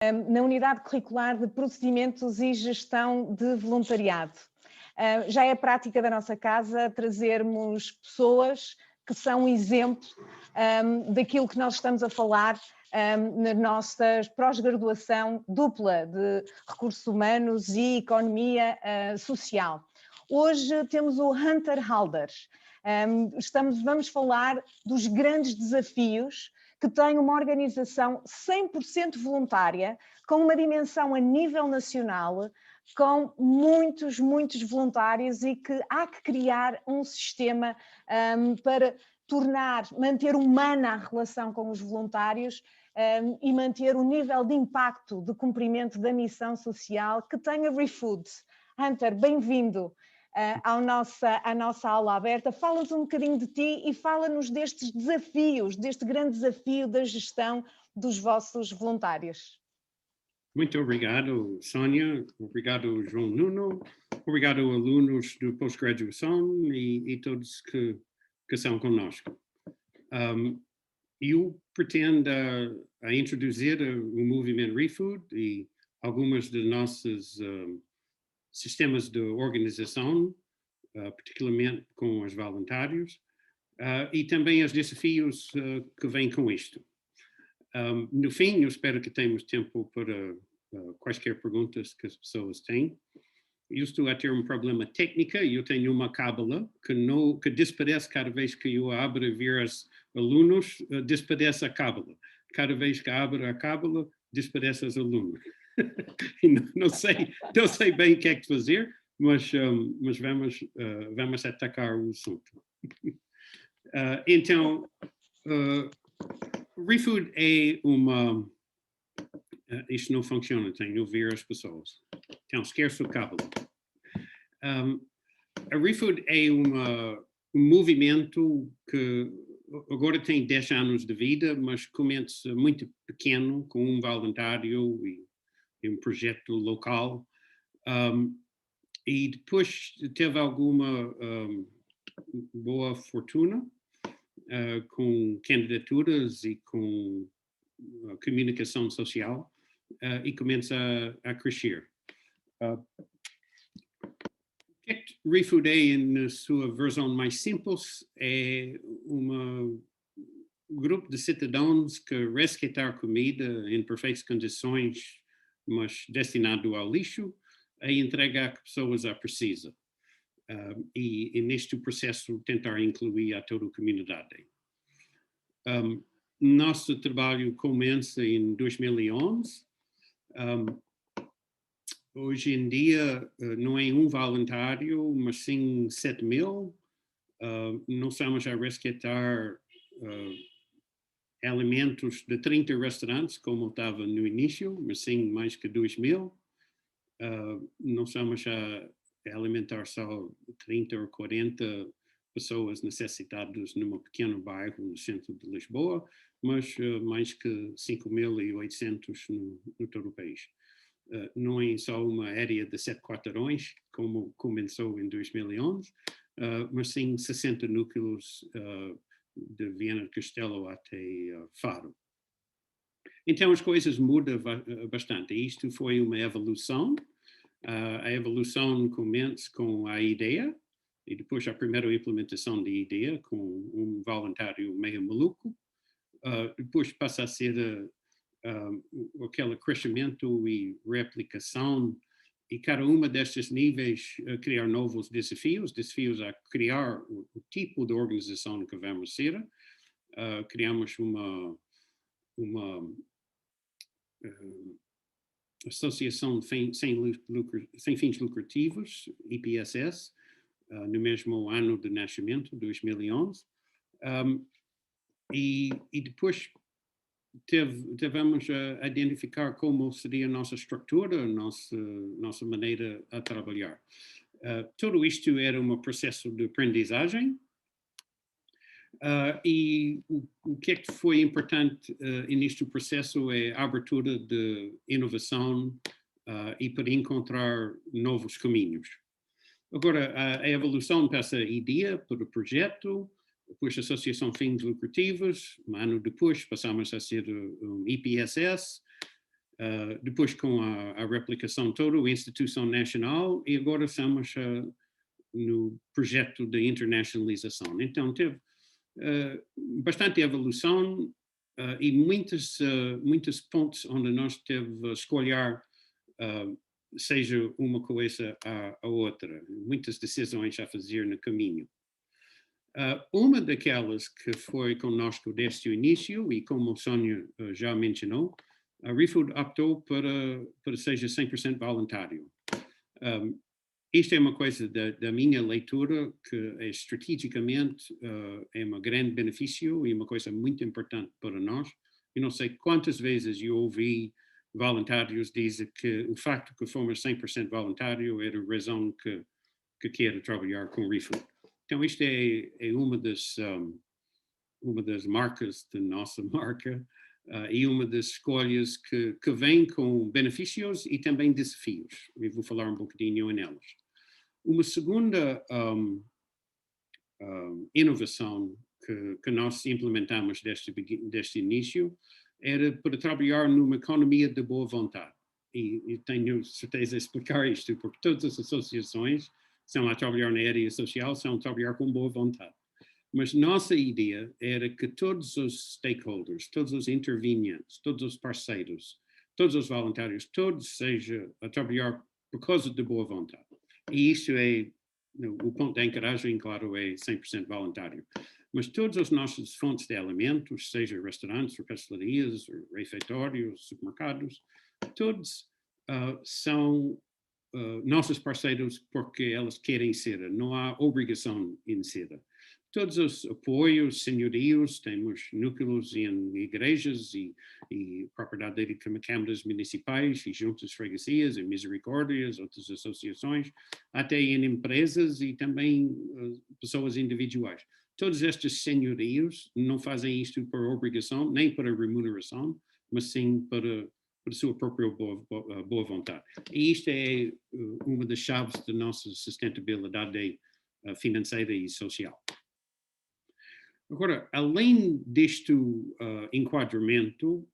na Unidade Curricular de Procedimentos e Gestão de Voluntariado. Já é prática da nossa casa trazermos pessoas que são um exemplo daquilo que nós estamos a falar na nossa pós-graduação dupla de Recursos Humanos e Economia Social. Hoje temos o Hunter Halder. Vamos falar dos grandes desafios que tem uma organização 100% voluntária, com uma dimensão a nível nacional, com muitos voluntários, e que há que criar um sistema para manter humana a relação com os voluntários e manter o nível de impacto de cumprimento da missão social que tem a ReFood. Hunter, bem-vindo à nossa aula aberta. Fala-nos um bocadinho de ti e fala-nos destes desafios, deste grande desafio da gestão dos vossos voluntários. Muito obrigado, Sónia. Obrigado, João Nuno. Obrigado, alunos do pós-graduação e todos que são conosco. Eu pretendo introduzir o movimento ReFood e algumas de nossos sistemas de organização, particularmente com os voluntários, e também os desafios que vêm com isto. No fim, eu espero que tenhamos tempo para quaisquer perguntas que as pessoas têm. Eu estou a ter um problema técnico, eu tenho uma cábula que desaparece cada vez que eu abro e ver os alunos, desaparece a cábula. Cada vez que abro a cábula, desaparece os alunos. não sei bem o que é que fazer, mas vamos atacar o assunto. Então, ReFood é uma... isto não funciona, tenho que ouvir as pessoas. Então, esqueço o cabo. A ReFood é um movimento que agora tem 10 anos de vida, mas começa muito pequeno, com um voluntário e um projeto local. E depois teve alguma boa fortuna com candidaturas e com comunicação social e começa a crescer. O que ReFood é, na sua versão mais simples, é um grupo de cidadãos que resgatar comida em perfeitas condições, mas destinado ao lixo, a entregar a pessoas a precisam. E neste processo tentar incluir a toda a comunidade. Nosso trabalho começa em 2011. Hoje em dia não é um voluntário, mas sim 7.000. Não estamos a resgatar alimentos de 30 restaurantes, como estava no início, mas sim mais que 2.000. Não estamos a alimentar só 30 ou 40 pessoas necessitadas num pequeno bairro no centro de Lisboa, mas mais que 5.800 no todo o país. Não é só uma área de 7 quarteirões, como começou em 2011, mas sim 60 núcleos de Viana do Castelo até Faro. Então as coisas mudam bastante. Isto foi uma evolução. A evolução começa com a ideia, e depois a primeira implementação da ideia, com um voluntário meio maluco. Depois passa a ser aquele crescimento e replicação, e cada uma destes níveis criar novos desafios a criar o tipo de organização que vamos ser. Criamos uma Associação sem fins lucrativos, IPSS, no mesmo ano de nascimento, 2011. E depois tivemos a identificar como seria a nossa estrutura, a nossa maneira a trabalhar. Tudo isto era um processo de aprendizagem. E o que é que foi importante neste processo é a abertura de inovação e para encontrar novos caminhos. Agora, a evolução passa a ideia para o projeto, depois a associação fins lucrativos, um ano depois passamos a ser um IPSS, Depois com a replicação toda, a instituição nacional, e agora estamos no projeto de internacionalização. Então teve bastante evolução e muitos pontos onde nós teve a escolher seja uma coisa a outra, muitas decisões a fazer no caminho. Uma daquelas que foi conosco desde o início, e como o Sónia já mencionou, a ReFood optou para seja 100% voluntário. Isto é uma coisa da minha leitura que é, estrategicamente é um grande benefício e uma coisa muito importante para nós. Eu não sei quantas vezes eu ouvi voluntários dizer que o facto que fomos 100% voluntário era a razão que quero trabalhar com ReFood. Então isto é uma das marcas da nossa marca e uma das escolhas que vem com benefícios e também desafios. Eu vou falar um bocadinho nelas. Uma segunda inovação que nós implementamos desde início era para trabalhar numa economia de boa vontade. E tenho certeza de explicar isto, porque todas as associações que estão a trabalhar na área social estão a trabalhar com boa vontade. Mas nossa ideia era que todos os stakeholders, todos os intervenientes, todos os parceiros, todos os voluntários, todos sejam a trabalhar por causa de boa vontade. E isso é, o ponto de ancoragem, claro, é 100% voluntário. Mas todas as nossas fontes de alimentos, seja restaurantes, pastelarias, refeitórios, supermercados, todos são nossos parceiros porque elas querem ser, não há obrigação em ser. Todos os apoios, senhorios, temos núcleos em igrejas e propriedade de câmaras municipais e juntas de freguesias e misericórdias, outras associações, até em empresas e também pessoas individuais. Todos estes senhorios não fazem isto por obrigação, nem para remuneração, mas sim para sua própria boa vontade. E isto é uma das chaves da nossa sustentabilidade financeira e social. Agora, além deste enquadramento,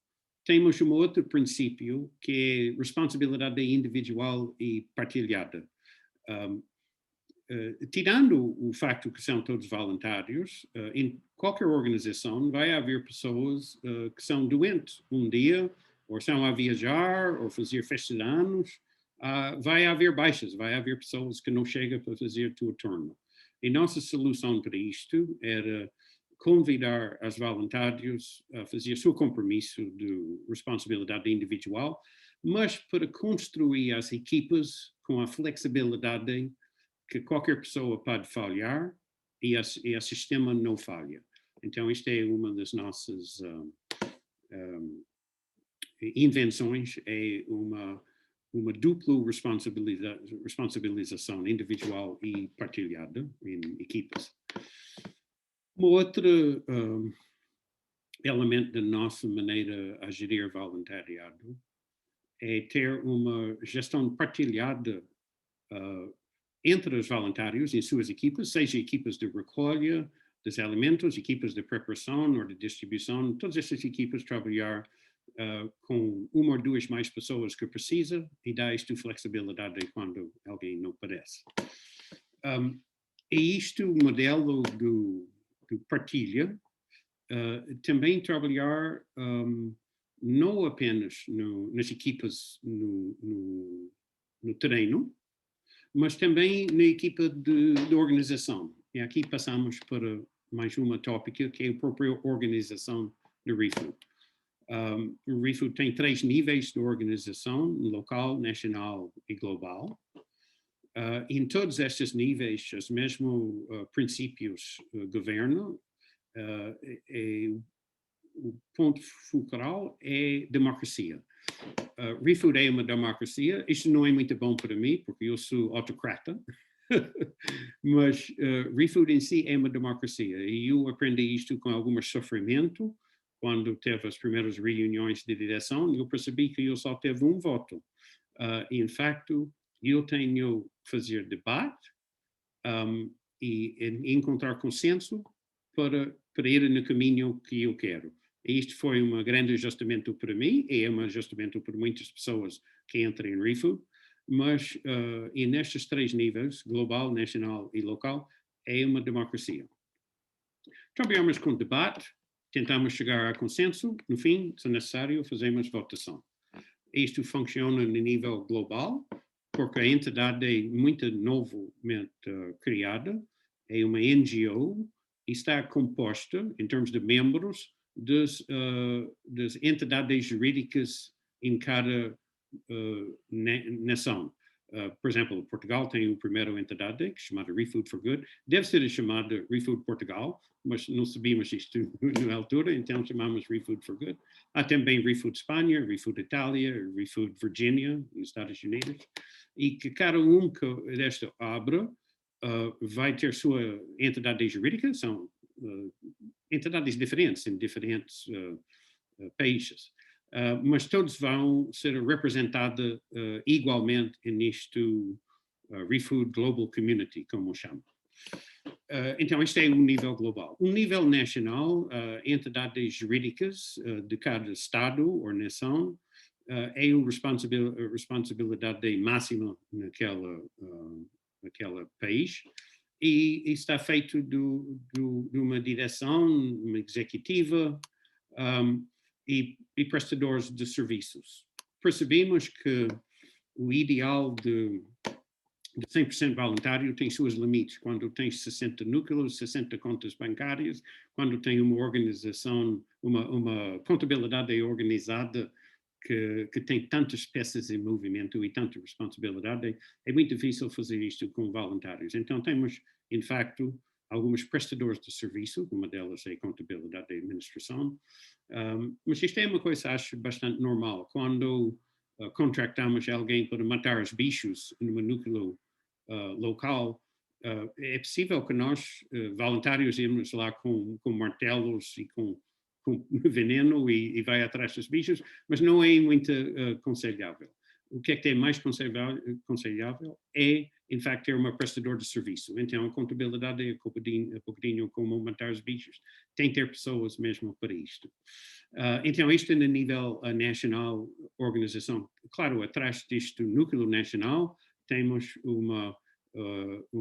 temos um outro princípio que é responsabilidade individual e partilhada. Tirando o facto que são todos voluntários, em qualquer organização vai haver pessoas que são doentes um dia, ou estão a viajar, ou fazer festas de anos, vai haver baixas, vai haver pessoas que não chegam para fazer o turno. E nossa solução para isto era convidar os voluntários a fazer seu compromisso de responsabilidade individual, mas para construir as equipas com a flexibilidade que qualquer pessoa pode falhar e o sistema não falha. Então, isto é uma das nossas invenções, é uma dupla responsabilização individual e partilhada em equipas. Um outro elemento da nossa maneira a gerir voluntariado é ter uma gestão partilhada entre os voluntários e suas equipas, seja equipas de recolha dos alimentos, equipas de preparação ou de distribuição, todas essas equipas trabalhar com uma ou duas mais pessoas que precisa e dá isto flexibilidade quando alguém não aparece. É isto o modelo do partilha, também trabalhar não apenas nas equipas no terreno, mas também na equipa de organização. E aqui passamos para mais uma tópica, que é a própria organização do ReFood. O ReFood tem 3 níveis de organização, local, nacional e global. Em todos estes níveis, os mesmos princípios governam. O ponto focal é democracia. ReFood é uma democracia. Isto não é muito bom para mim, porque eu sou autocrata. Mas ReFood em si é uma democracia. E eu aprendi isto com algum sofrimento. Quando teve as primeiras reuniões de direção, eu percebi que eu só teve um voto. E, em facto, eu tenho que fazer debate e encontrar consenso para ir no caminho que eu quero. E isto foi um grande ajustamento para mim, e é um ajustamento para muitas pessoas que entram em ReFood, mas e nestes 3 níveis, global, nacional e local, é uma democracia. Trabalhamos com debate, tentamos chegar a consenso, no fim, se necessário, fazemos votação. Isto funciona no nível global, porque a entidade é muito novamente criada, é uma NGO, e está composta, em termos de membros, das entidades jurídicas em cada nação. Por exemplo, Portugal tem a primeira entidade, que é chamada ReFood for Good, deve ser chamada ReFood Portugal, mas não sabíamos isto na altura, então chamamos ReFood for Good. Há também ReFood Espanha, ReFood Itália, ReFood Virgínia, nos Estados Unidos, e que cada um que desta abre vai ter sua entidade jurídica, são entidades diferentes em diferentes países. Mas todos vão ser representados igualmente nisto ReFood Global Community, como chama. Então, este é um nível global. Um nível nacional, entidades jurídicas de cada estado ou nação é a responsabilidade máxima naquele país, e está feito de uma direção, uma executiva, e prestadores de serviços. Percebemos que o ideal de 100% voluntário tem seus limites. Quando tens 60 núcleos, 60 contas bancárias, quando tem uma organização, uma contabilidade organizada que tem tantas peças em movimento e tanta responsabilidade, é muito difícil fazer isto com voluntários. Então temos, em facto, alguns prestadores de serviço, uma delas é a contabilidade e administração, mas isto é uma coisa, acho, bastante normal. Quando contratamos alguém para matar os bichos num núcleo local, é possível que nós, voluntários, irmos lá com martelos e com veneno e vai atrás dos bichos, mas não é muito aconselhável. O que é mais aconselhável é, em facto, ter uma prestador de serviço. Então, a contabilidade é um pouquinho como matar os bichos. Tem que ter pessoas mesmo para isto. Então, isto é no nível nacional, organização. Claro, atrás deste núcleo nacional, temos uma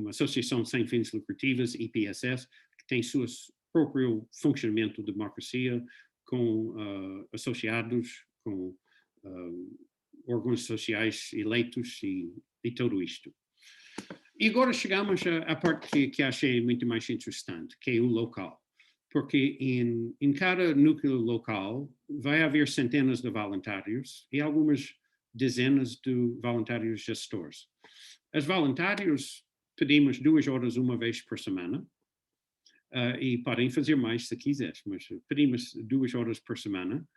associação sem fins lucrativos, IPSS, que tem seu próprio funcionamento de democracia, com associados, com órgãos sociais eleitos e tudo isto. E agora chegamos à parte que achei muito mais interessante, que é o local. Porque em cada núcleo local vai haver centenas de voluntários e algumas dezenas de voluntários gestores. Os voluntários pedimos 2 horas uma vez por semana, e podem fazer mais se quiseres, mas pedimos 2 horas por semana,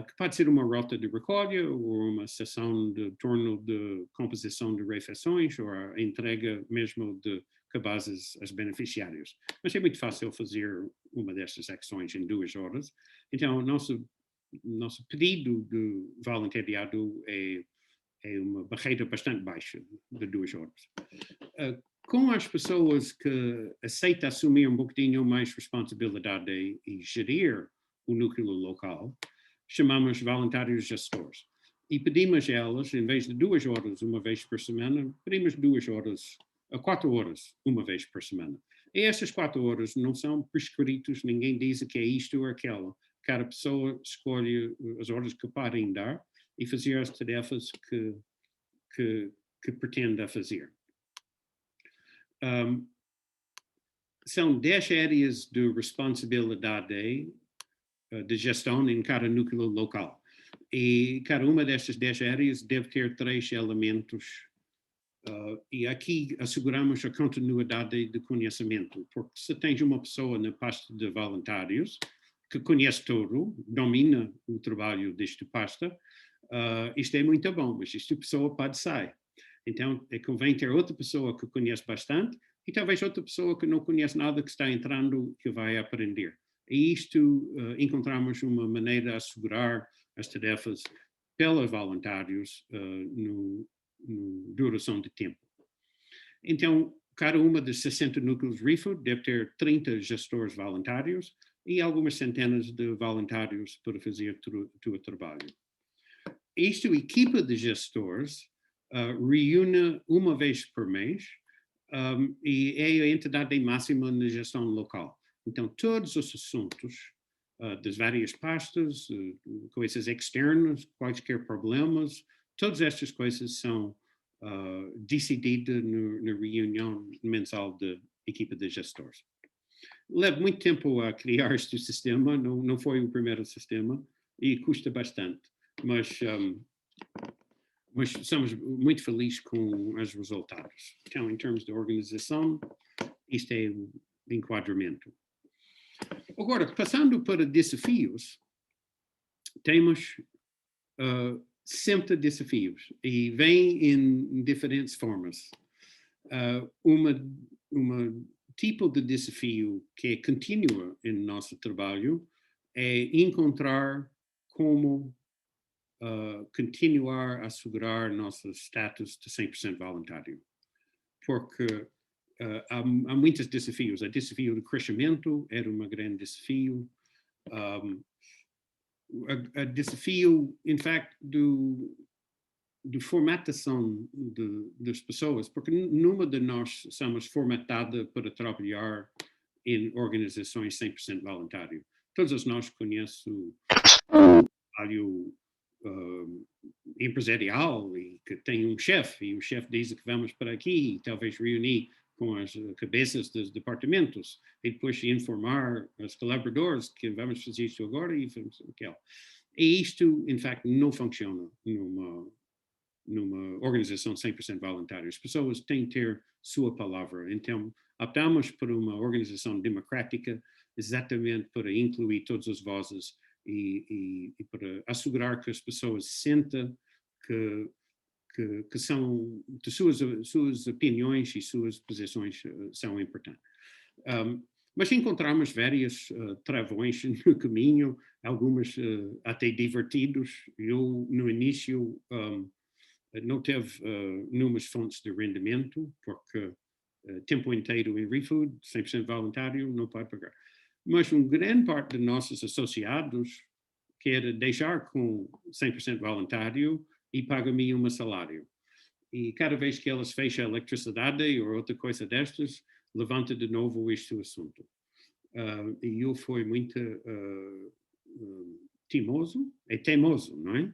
que pode ser uma rota de recolha ou uma sessão de torno de composição de refeições ou a entrega mesmo de cabazes aos beneficiários. Mas é muito fácil fazer uma destas ações em 2 horas. Então, nosso pedido de voluntariado é uma barreira bastante baixa de 2 horas. Com as pessoas que aceitam assumir um pouquinho mais responsabilidade e gerir o núcleo local, chamamos voluntários gestores. E pedimos a elas, em vez de 2 horas uma vez por semana, pedimos 4 horas uma vez por semana. E essas 4 horas não são prescritos, ninguém diz que é isto ou aquela. Cada pessoa escolhe as horas que podem dar e fazer as tarefas que pretende fazer. São 10 áreas de responsabilidade de gestão em cada núcleo local. E cada uma destas 10 áreas deve ter 3 elementos. E aqui asseguramos a continuidade de conhecimento, porque se tens uma pessoa na pasta de voluntários que conhece tudo, domina o trabalho deste pasta, isto é muito bom, mas esta pessoa pode sair. Então, convém ter outra pessoa que conhece bastante e talvez outra pessoa que não conhece nada, que está entrando, que vai aprender. E isto, encontramos uma maneira de assegurar as tarefas pelos voluntários no duração de tempo. Então, cada uma dos 60 núcleos ReFood deve ter 30 gestores voluntários, e algumas centenas de voluntários para fazer o trabalho. Esta equipa de gestores reúne uma vez por mês e é a entidade máxima na gestão local. Então, todos os assuntos das várias pastas, coisas externas, quaisquer problemas, todas estas coisas são decididas na reunião mensal da equipa de gestores. Leva muito tempo a criar este sistema, não foi o primeiro sistema e custa bastante, mas somos muito felizes com os resultados. Então, em termos de organização, isto é o enquadramento. Agora, passando para desafios, temos sempre desafios e vêm em diferentes formas. Uma tipo de desafio que continua em nosso trabalho é encontrar como continuar a assegurar nosso status de 100% voluntário. Porque há muitos desafios. O desafio do crescimento era um grande desafio. O desafio, em fact, de formatação das pessoas, porque nenhuma de nós somos formatada para trabalhar em organizações 100% voluntário. Todos nós conhecemos o trabalho empresarial e que tem um chefe, e o chefe diz que vamos para aqui, e talvez reunir com as cabeças dos departamentos, e depois informar os colaboradores que vamos fazer isto agora e vamos aquilo. E isto, em fact, não funciona numa organização 100% voluntária. As pessoas têm que ter sua palavra. Então, optamos por uma organização democrática exatamente para incluir todas as vozes e para assegurar que as pessoas sentem que são, de suas opiniões e suas posições são importantes. Mas encontramos várias travões no caminho, algumas até divertidos. Eu, no início, não teve nenhumas fontes de rendimento, porque tempo inteiro em ReFood, 100% voluntário, não pode pagar. Mas uma grande parte de nossos associados quer deixar com 100% voluntário e paga-me um salário. E cada vez que elas fecham a eletricidade ou outra coisa destas, levanta de novo este assunto. E eu fui muito teimoso, não é?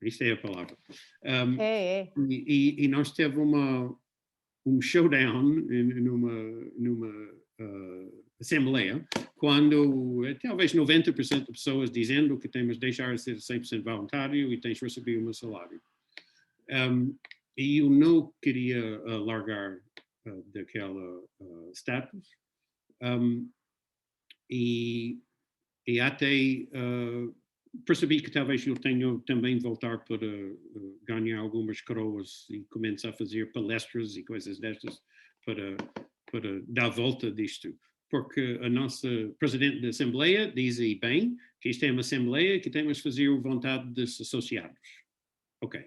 Isto é a palavra. E nós teve um showdown numa assembleia, quando talvez 90% de pessoas dizendo que temos de deixar de ser 100% voluntário e tens de receber um salário. E eu não queria largar daquela status. E até percebi que talvez eu tenha também de voltar para ganhar algumas coroas e começar a fazer palestras e coisas destas para dar volta disto. Porque a nossa Presidente da Assembleia diz aí bem que isto é uma Assembleia que temos de fazer a vontade dos associados. Ok.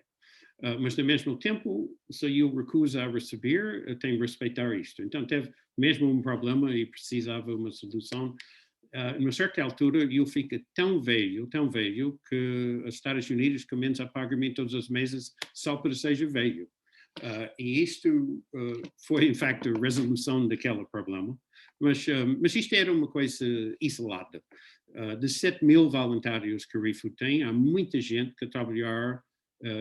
Mas, ao mesmo tempo, se eu recuso a receber, eu tenho de respeitar isto. Então, teve mesmo um problema e precisava uma solução. Numa certa altura, eu fico tão velho, que os Estados Unidos começam a pagar-me todos os meses só para seja velho. E isto foi, em facto, a resolução daquele problema. Mas isto era uma coisa isolada. De 7.000 voluntários que o ReFood tem, há muita gente que trabalhar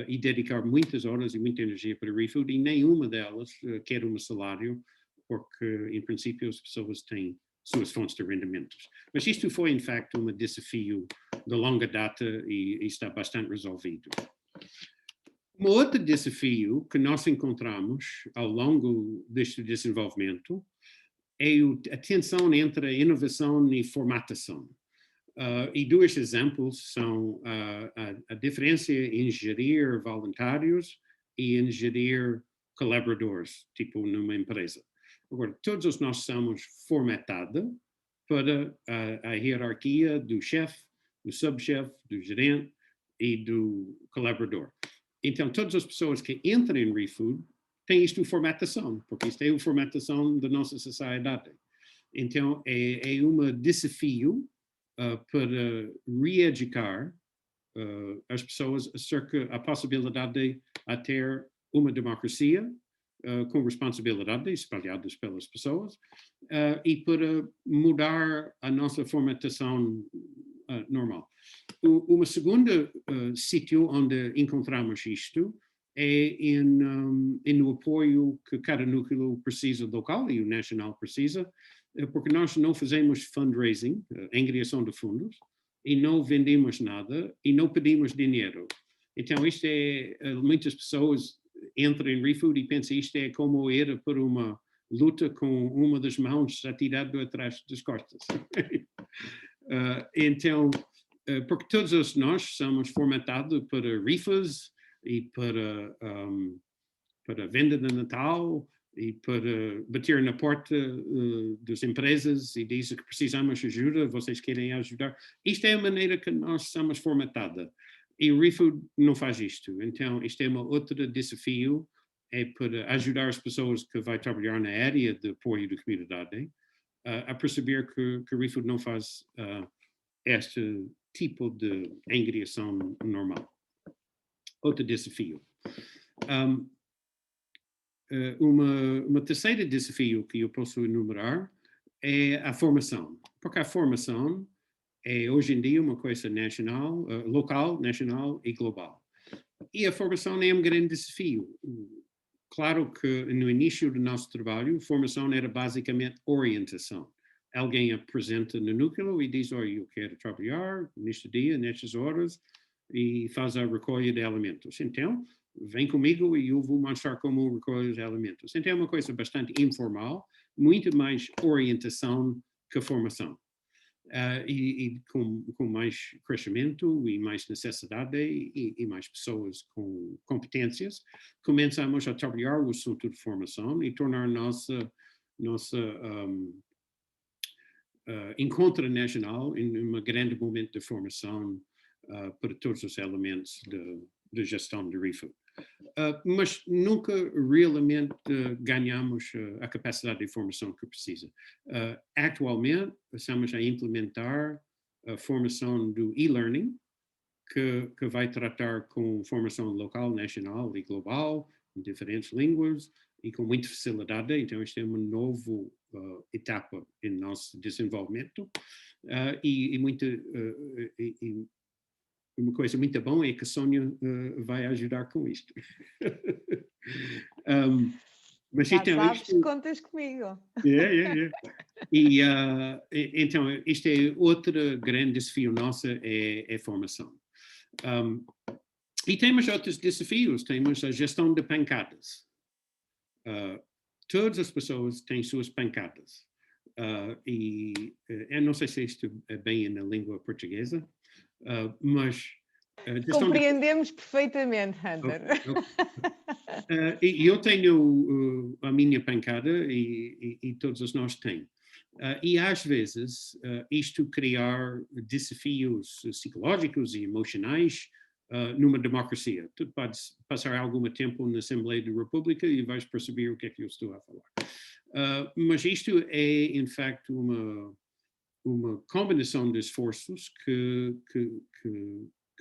e dedicar muitas horas e muita energia para o ReFood e nenhuma delas quer um salário, porque, em princípio, as pessoas têm suas fontes de rendimentos. Mas isto foi, em facto, um desafio de longa data e está bastante resolvido. Um outro desafio que nós encontramos ao longo deste desenvolvimento é a tensão entre a inovação e formatação. E dois exemplos são a diferença em gerir voluntários e em gerir colaboradores, tipo numa empresa. Agora, todos nós somos formatados para a hierarquia do chefe, do subchefe, do gerente e do colaborador. Então, todas as pessoas que entram em ReFood têm isto de formatação, porque isto é a formatação da nossa sociedade. Então, é um desafio para reeducar as pessoas acerca da possibilidade de ter uma democracia com responsabilidades espalhadas pelas pessoas e para mudar a nossa formatação normal. Uma segunda sítio onde encontramos isto é no apoio que cada núcleo precisa local e o nacional precisa, porque nós não fazemos fundraising, angariação de fundos, e não vendemos nada e não pedimos dinheiro. Então, isto muitas pessoas entram em ReFood e pensam isto é como ir para uma luta com uma das mãos atirada atrás das costas. Então, porque todos nós somos formatados para rifas e para venda de Natal e para bater na porta das empresas e dizer que precisamos de ajuda, vocês querem ajudar. Isto é a maneira que nós somos formatados. E o ReFood não faz isto. Então, isto é outro desafio, é para ajudar as pessoas que vão trabalhar na área de apoio da comunidade a perceber que o ReFood não faz este tipo de angariação normal. Outro desafio. Uma terceira desafio que eu posso enumerar é a formação. Porque a formação é hoje em dia uma coisa nacional, local, nacional e global. E a formação é um grande desafio. Claro que no início do nosso trabalho, formação era basicamente orientação. Alguém apresenta no núcleo e diz, olha, eu quero trabalhar neste dia, nestas horas, e faz a recolha de alimentos. Então, vem comigo e eu vou mostrar como recolher os alimentos. Então, é uma coisa bastante informal, muito mais orientação que formação. E com mais crescimento e mais necessidade e mais pessoas com competências, começamos a trabalhar o assunto de formação e tornar nossa encontro nacional em um grande momento de formação para todos os elementos de gestão de ReFood. Mas nunca realmente ganhamos a capacidade de formação que precisa. Atualmente, estamos a implementar a formação do e-learning, que vai tratar com formação local, nacional e global, em diferentes línguas e com muita facilidade. Então, isto é uma nova etapa em nosso desenvolvimento e uma coisa muito boa é que a Sónia vai ajudar com isto. Mas já sabes, contas comigo. E então, este é outro grande desafio nosso, é formação. E temos outros desafios, temos a gestão de pancadas. Todas as pessoas têm suas pancadas. Eu não sei se isto é bem na língua portuguesa, mas... Compreendemos perfeitamente, Hunter. Eu tenho a minha pancada e todos nós temos. E às vezes isto criar desafios psicológicos e emocionais numa democracia. Tu podes passar algum tempo na Assembleia da República e vais perceber o que é que eu estou a falar. Mas isto é, em facto, uma combinação de esforços que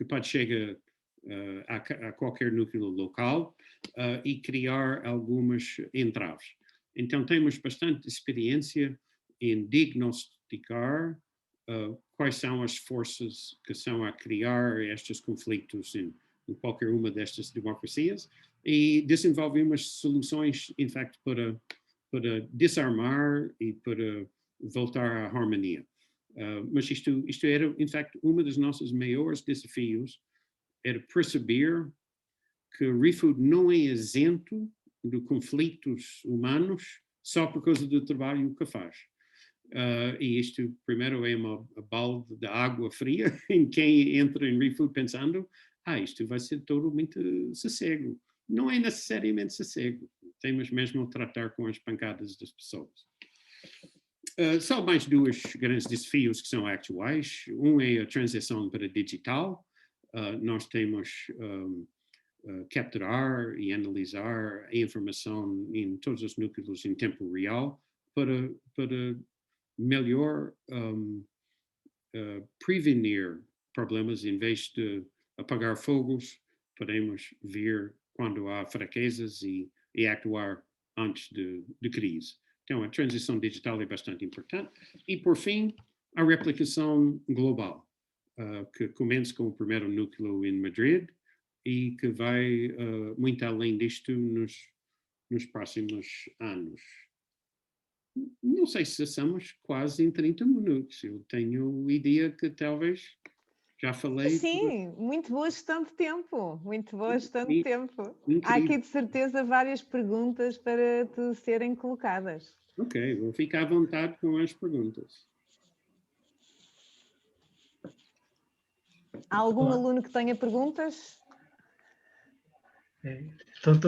pode chegar a qualquer núcleo local e criar algumas entraves. Então, temos bastante experiência em diagnosticar quais são as forças que são a criar estes conflitos em qualquer uma destas democracias e desenvolvemos soluções, em facto, para desarmar e para voltar à harmonia. Mas isto era, em facto, uma das nossos maiores desafios, era perceber que o ReFood não é isento de conflitos humanos só por causa do trabalho que faz. E isto, primeiro, é uma balde de água fria em quem entra em ReFood pensando, isto vai ser todo muito sossego. Não é necessariamente sossego. Temos mesmo a tratar com as pancadas das pessoas. Só mais dois grandes desafios que são atuais. Um é a transição para digital. Nós temos capturar e analisar a informação em todos os núcleos em tempo real para melhor prevenir problemas em vez de apagar fogos. Podemos ver quando há fraquezas e actuar antes de crise. Então, a transição digital é bastante importante. E, por fim, a replicação global, que começa com o primeiro núcleo em Madrid e que vai muito além disto nos próximos anos. Não sei se estamos quase em 30 minutos. Eu tenho ideia que talvez já falei. Sim, muito boa gestão de tempo. Muito boa gestão de tempo. Incrível. Há aqui de certeza várias perguntas para te serem colocadas. Ok, vou ficar à vontade com as perguntas. Há algum aluno que tenha perguntas? Estão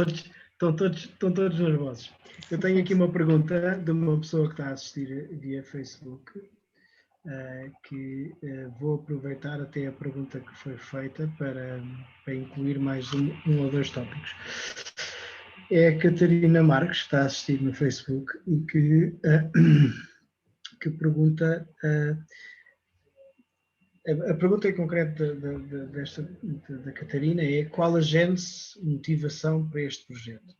todos nervosos. Eu tenho aqui uma pergunta de uma pessoa que está a assistir via Facebook, que vou aproveitar até a pergunta que foi feita para incluir mais um ou dois tópicos. É a Catarina Marques, que está a assistir no Facebook e que pergunta... A pergunta em concreto da Catarina é qual a gênese, motivação para este projeto?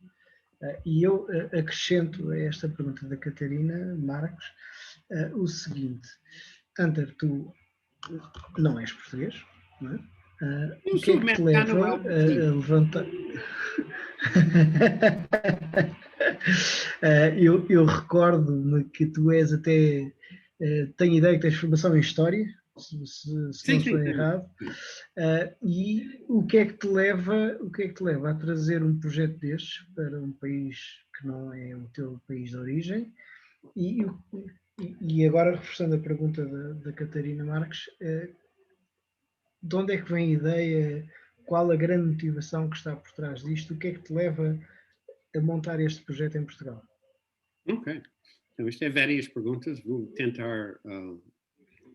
E eu acrescento a esta pergunta da Catarina Marques o seguinte: Hunter, tu não és português, não é? O que é que te leva a levantar... eu recordo-me que tu és até... tenho ideia que tens formação em História, se não estou errado. E o que é que te leva a trazer um projeto destes para um país que não é o teu país de origem? E agora, reforçando a pergunta da Catarina Marques, de onde é que vem a ideia? Qual a grande motivação que está por trás disto? O que é que te leva a montar este projeto em Portugal? Ok. Então, isto é várias perguntas. Vou tentar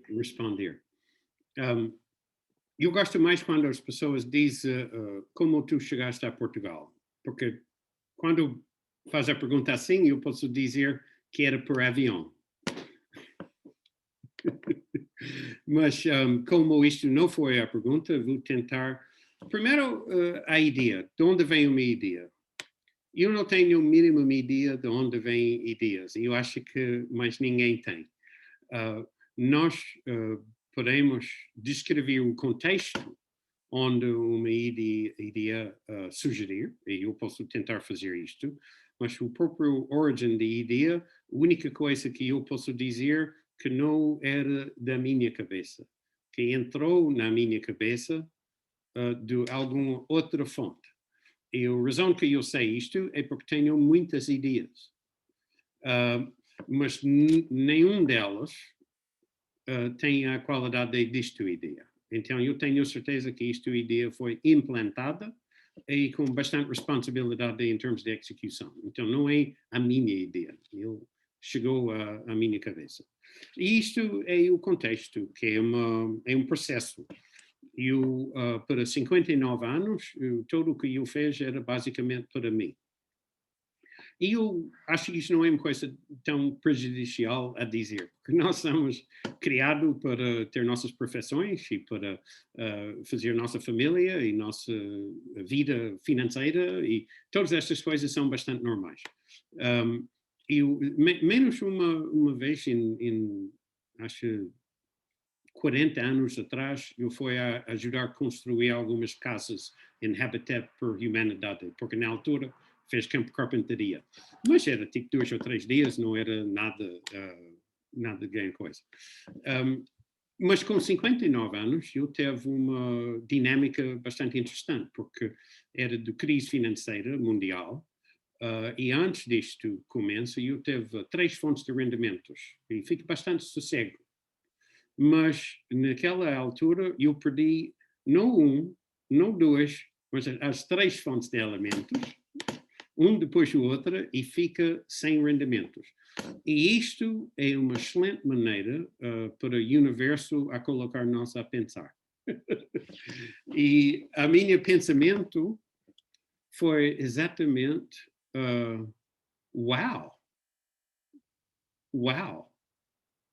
responder. Eu gosto mais quando as pessoas dizem como tu chegaste a Portugal. Porque quando faz a pergunta assim, eu posso dizer que era por avião. Mas como isto não foi a pergunta, vou tentar... Primeiro, a ideia. De onde vem uma ideia? Eu não tenho a mínima ideia de onde vêm ideias. Eu acho que mais ninguém tem. Nós podemos descrever o contexto onde uma ideia sugerir, e eu posso tentar fazer isto, mas o próprio origem da ideia, a única coisa que eu posso dizer que não era da minha cabeça, que entrou na minha cabeça de alguma outra fonte. E a razão que eu sei isto é porque tenho muitas ideias, mas nenhum delas tem a qualidade disto ideia. Então eu tenho certeza que isto ideia foi implantada e com bastante responsabilidade em termos de execução. Então não é a minha ideia, ele chegou à minha cabeça. E isto é o contexto, que é um processo. Eu, para 59 anos, tudo o que eu fiz era basicamente para mim. E eu acho que isso não é uma coisa tão prejudicial a dizer, porque nós somos criados para ter nossas profissões e para fazer nossa família e nossa vida financeira, e todas estas coisas são bastante normais. Menos uma vez acho 40 anos atrás, eu fui a ajudar a construir algumas casas em Habitat por Humanidade, porque na altura fez campo de carpintaria. Mas era tipo 2 ou 3 dias, não era nada de grande coisa. Mas com 59 anos, eu tive uma dinâmica bastante interessante, porque era de crise financeira mundial, e antes disto começa, eu tive 3 fontes de rendimentos, e fico bastante sossego. Mas naquela altura eu perdi não 2, mas as 3 fontes de alimentos, depois do outro, e fica sem rendimentos. E isto é uma excelente maneira para o universo a colocar-nos a pensar. E a minha pensamento foi exatamente, uau!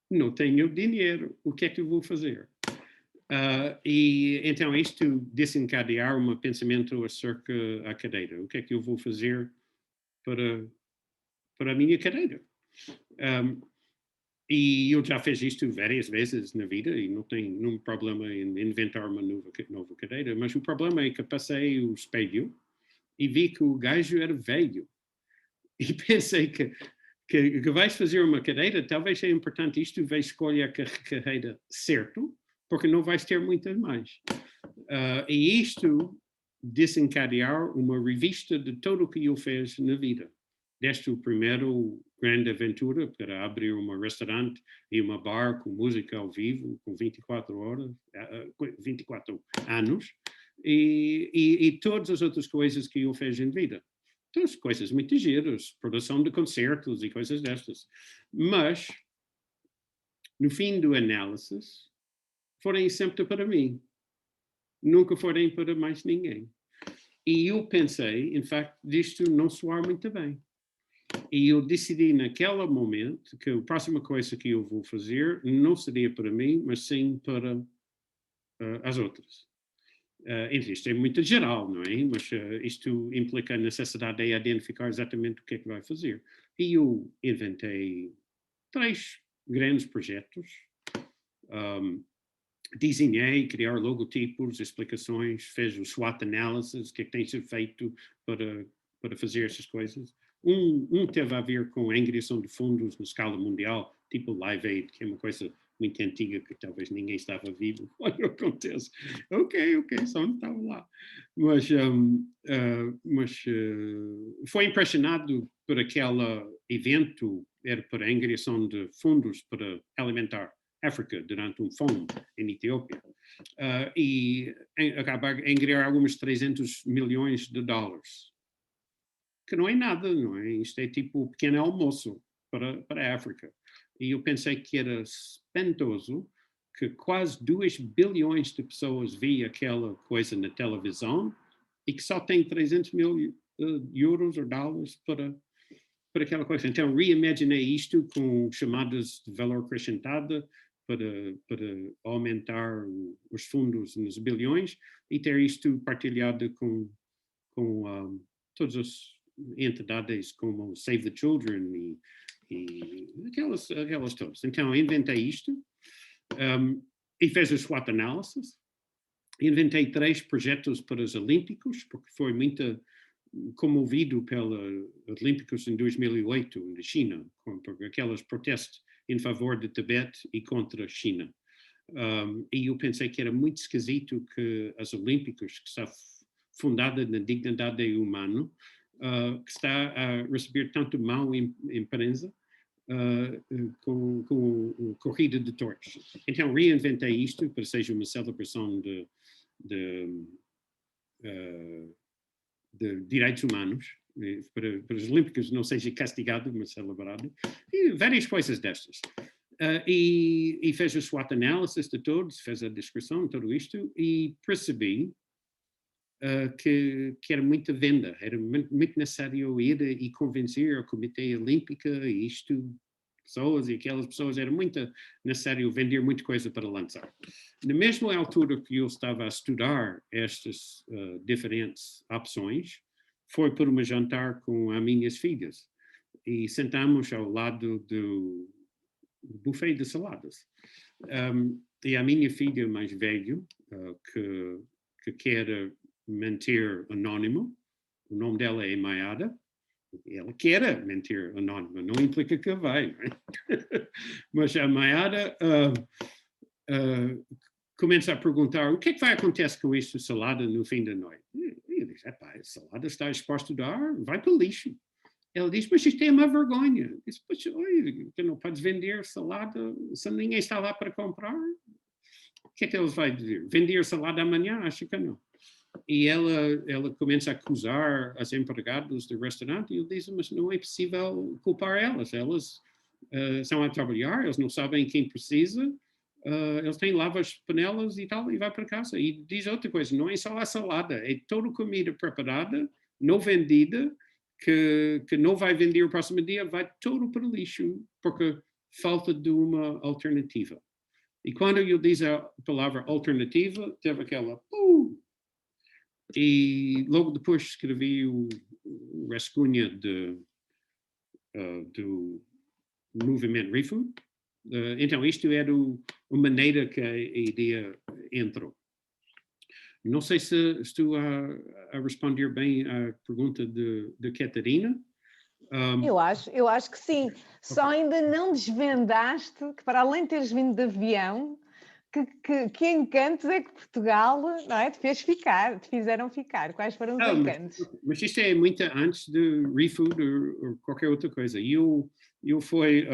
não tenho dinheiro, o que é que eu vou fazer? E então isto desencadear um pensamento acerca da cadeira. O que é que eu vou fazer para a minha cadeira? E eu já fiz isto várias vezes na vida e não tenho nenhum problema em inventar uma nova cadeira, mas o problema é que passei o espelho e vi que o gajo era velho. E pensei que vais fazer uma cadeira, talvez seja importante isto, vais escolher a carreira certo, porque não vais ter muitas mais. E isto desencadear uma revista de tudo o que eu fiz na vida. Desde o primeiro grande aventura para abrir um restaurante e uma bar com música ao vivo, com 24 horas, 24 anos, e todas as outras coisas que eu fiz em vida. Todas coisas muito giras, produção de concertos e coisas destas. Mas, no fim do análise, forem sempre para mim. Nunca forem para mais ninguém. E eu pensei, em facto, disto não soar muito bem. E eu decidi naquele momento que a próxima coisa que eu vou fazer não seria para mim, mas sim para as outras. Isto é muito geral, não é? Mas isto implica a necessidade de identificar exatamente o que é que vai fazer. E eu inventei 3 grandes projetos. Desenhei, criar logotipos, explicações, fez o SWOT analysis, o que é que tem sido feito para fazer essas coisas. Um teve a ver com a ingresso de fundos na escala mundial, tipo Live Aid, que é uma coisa muito antiga que talvez ninguém estava vivo quando acontece. Ok, só não estava lá. Mas foi impressionado por aquele evento, era para a ingressão de fundos para alimentar África durante fome em Etiópia. E acaba a ingregar alguns 300 milhões de dólares. Que não é nada, não é? Isto é tipo um pequeno almoço para a África. E eu pensei que era espantoso que quase 2 bilhões de pessoas viam aquela coisa na televisão e que só tem 300 mil euros ou dólares para aquela coisa. Então, reimaginei isto com chamadas de valor acrescentado para aumentar os fundos nos bilhões e ter isto partilhado com todas as entidades como Save the Children e aquelas todas. Então, inventei isto e fiz a SWOT analysis. Inventei 3 projetos para os Olímpicos, porque foi muito comovido pelos Olímpicos em 2008 na China, por aqueles protestos em favor de Tibete e contra a China. E eu pensei que era muito esquisito que as Olímpicos, que está fundada na dignidade humana, que está a receber tanto mal imprensa com corrida de touros. Então reinventei isto para que seja uma celebração de direitos humanos, para os Olímpicos não seja castigado, mas celebrado, e várias coisas destas. E fez a SWOT analysis de todos, fez a descrição de tudo isto, e percebi que era muita venda, era muito necessário ir e convencer o Comitê Olímpico e isto, pessoas e aquelas pessoas, era muito necessário vender muita coisa para lançar. Na mesma altura que eu estava a estudar estas diferentes opções, foi por um jantar com as minhas filhas e sentamos ao lado do buffet de saladas. E a minha filha mais velha, que quer manter anónimo, o nome dela é Mayada, ela quer manter anónima, não implica que vai. Mas a Mayada começa a perguntar o que é que vai acontecer com esta salada no fim da noite. E eu disse, a salada está exposta a ar, vai para o lixo. Ela diz, mas isto é uma vergonha. Eu disse, pois, que não podes vender salada se ninguém está lá para comprar. O que é que eles vão dizer? Vender salada amanhã? Acho que não. E ela começa a acusar as empregadas do restaurante e eu disse, mas não é possível culpar elas. Elas são a trabalhar, eles não sabem quem precisa, eles têm lava as panelas e tal, e vai para casa. E diz outra coisa, não é só a salada, é toda comida preparada, não vendida, que não vai vender o próximo dia, vai todo para o lixo, porque falta de uma alternativa. E quando eu disse a palavra alternativa, teve aquela... E logo depois escrevi o rascunho do movimento ReFood. Então, isto era a maneira que a ideia entrou. Não sei se estou a responder bem à pergunta de Catarina. Eu acho que sim. Só ainda não desvendaste que, para além de teres vindo de avião, que encantos é que Portugal, não é, te fizeram ficar? Quais foram os encantos? Mas isto é muito antes de ReFood ou qualquer outra coisa. Eu fui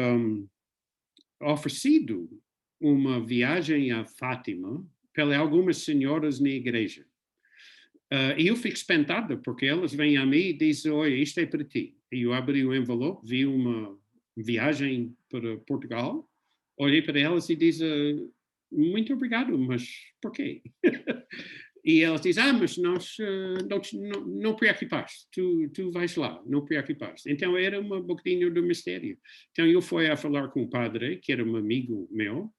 oferecido uma viagem a Fátima pelas algumas senhoras na igreja. E eu fico espantada, porque elas vêm a mim e dizem, olha, isto é para ti. E eu abri o envelope, vi uma viagem para Portugal, olhei para elas e disse, muito obrigado, mas por quê? E elas dizem, mas nós não preocupaste, tu vais lá, não preocupaste. Então era um bocadinho do mistério. Então eu fui a falar com o padre, que era um amigo meu,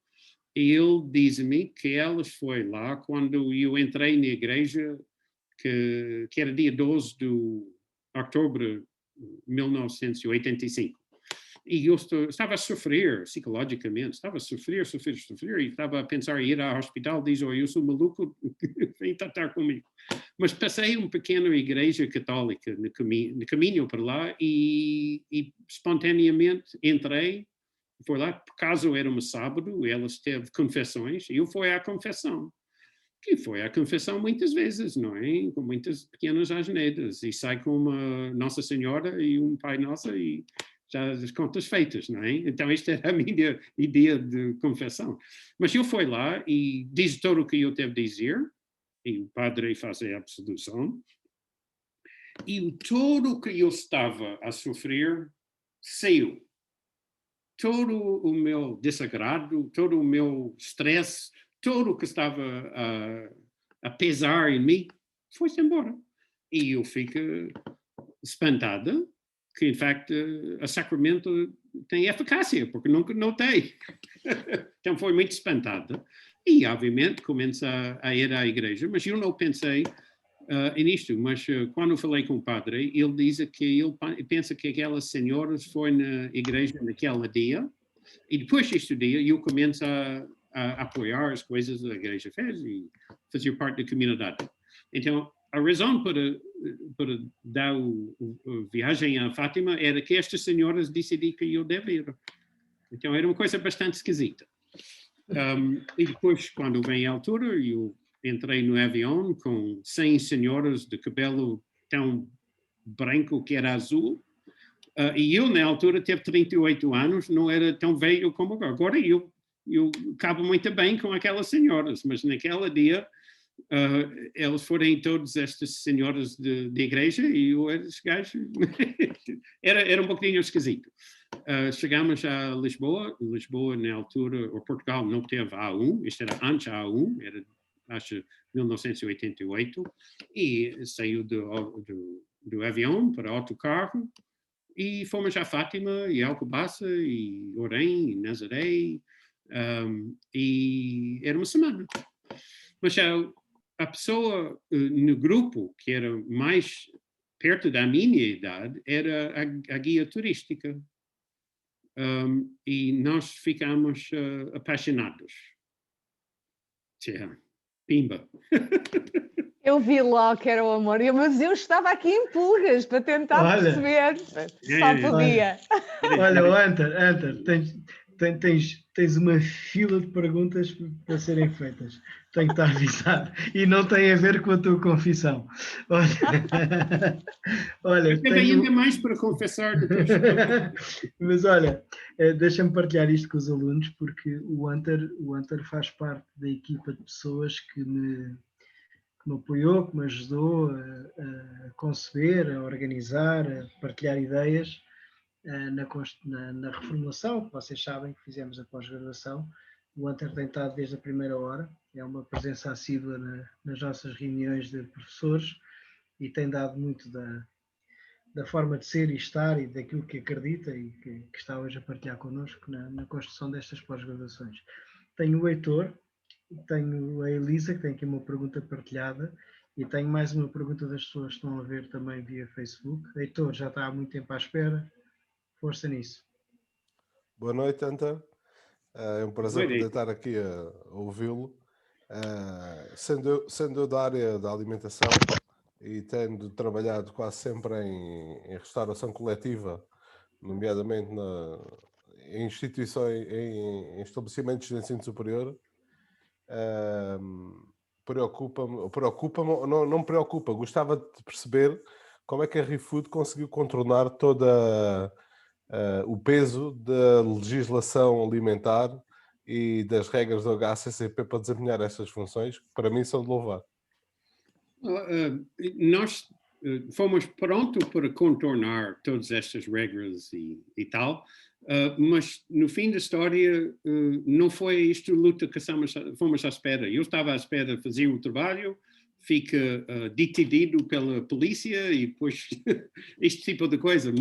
e ele disse-me que elas foi lá quando eu entrei na igreja, que era dia 12 de outubro de 1985. E eu estava a sofrer psicologicamente, estava a sofrer, e estava a pensar em ir ao hospital, diz, oh, eu sou maluco, vem tratar comigo. Mas passei uma pequena igreja católica no caminho para lá e espontaneamente entrei, foi lá, por acaso era um sábado, elas teve confissões, e eu fui à confissão. Que foi à confissão muitas vezes, não é? Com muitas pequenas asneiras, e sai com uma Nossa Senhora e um Pai Nosso e já as contas feitas, não é? Então esta era a minha ideia de confissão. Mas eu fui lá e disse tudo o que eu devo dizer, e o padre faz a absolução, e tudo o que eu estava a sofrer saiu. Todo o meu desagrado, todo o meu stress, tudo o que estava a pesar em mim, foi-se embora. E eu fico espantada que, em facto, a sacramento tem eficácia, porque nunca notei. Então foi muito espantada. E, obviamente, começa a ir à igreja, mas eu não pensei nisto, mas quando eu falei com o padre, ele diz que ele pensa que aquelas senhoras foi na igreja naquele dia, e depois deste dia eu começo a apoiar as coisas que a igreja fez e fazer parte da comunidade. Então, a razão para dar a viagem a Fátima era que estas senhoras decidiram que eu devia ir. Então, era uma coisa bastante esquisita. E depois, quando vem a altura, eu entrei no avião com 100 senhoras de cabelo tão branco que era azul, e eu, na altura, teve 38 anos, não era tão velho como agora. Agora eu cabo muito bem com aquelas senhoras, mas naquele dia, elas foram todas estas senhoras de igreja e eu era esse gajo. era um pouquinho esquisito. Chegamos a Lisboa, na altura, ou Portugal não teve A1, isto era antes da A1, era acho 1988, e saiu do avião para autocarro e fomos a Fátima e Alcobaça e Orém e Nazaré, e era uma semana. Mas a pessoa no grupo que era mais perto da minha idade era a guia turística. E nós ficamos apaixonados. Tchau. Pimba. Eu vi logo que era o amor, mas eu estava aqui em pulgas para tentar perceber. Só podia. Olha, Hunter, tens uma fila de perguntas para serem feitas. Tenho que estar avisado. E não tem a ver com a tua confissão. Olha eu tenho ainda mais para confessar do que Mas olha, deixa-me partilhar isto com os alunos, porque o Hunter faz parte da equipa de pessoas que me apoiou, que me ajudou a conceber, a organizar, a partilhar ideias na reformulação, que vocês sabem que fizemos a pós-graduação. O Hunter tem estado desde a primeira hora, é uma presença assídua nas nossas reuniões de professores e tem dado muito da da forma de ser e estar e daquilo que acredita e que está hoje a partilhar connosco na construção destas pós-graduações. Tenho o Heitor, tenho a Elisa, que tem aqui uma pergunta partilhada, e tenho mais uma pergunta das pessoas que estão a ver também via Facebook. Heitor, já está há muito tempo à espera, força nisso. Boa noite, Hunter. É um prazer poder estar aqui a ouvi-lo. Sendo eu da área da alimentação e tendo trabalhado quase sempre em restauração coletiva, nomeadamente em instituições, em estabelecimentos de ensino superior, preocupa-me, não me preocupa, gostava de perceber como é que a ReFood conseguiu contornar toda o peso da legislação alimentar e das regras do HACCP para desempenhar estas funções, que para mim são de louvar. Nós fomos prontos para contornar todas estas regras e tal, mas no fim da história não foi isto luta que fomos à espera. Eu estava à espera de fazer o trabalho, fica detido pela polícia e depois este tipo de coisa,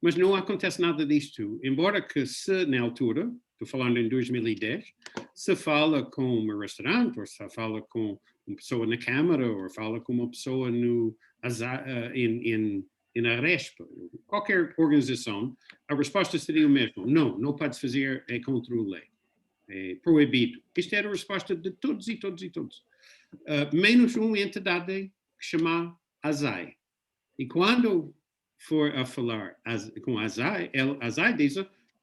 mas não acontece nada disto. Embora que se na altura, estou falando em 2010, se fala com um restaurante, ou se fala com uma pessoa na Câmara, ou fala com uma pessoa na Arespa, qualquer organização, a resposta seria o mesmo. Não pode fazer, é contra a lei. É proibido. Isto era a resposta de todos e todos e todos. Menos uma entidade que chama ASAI. E quando for a falar com a ASAI diz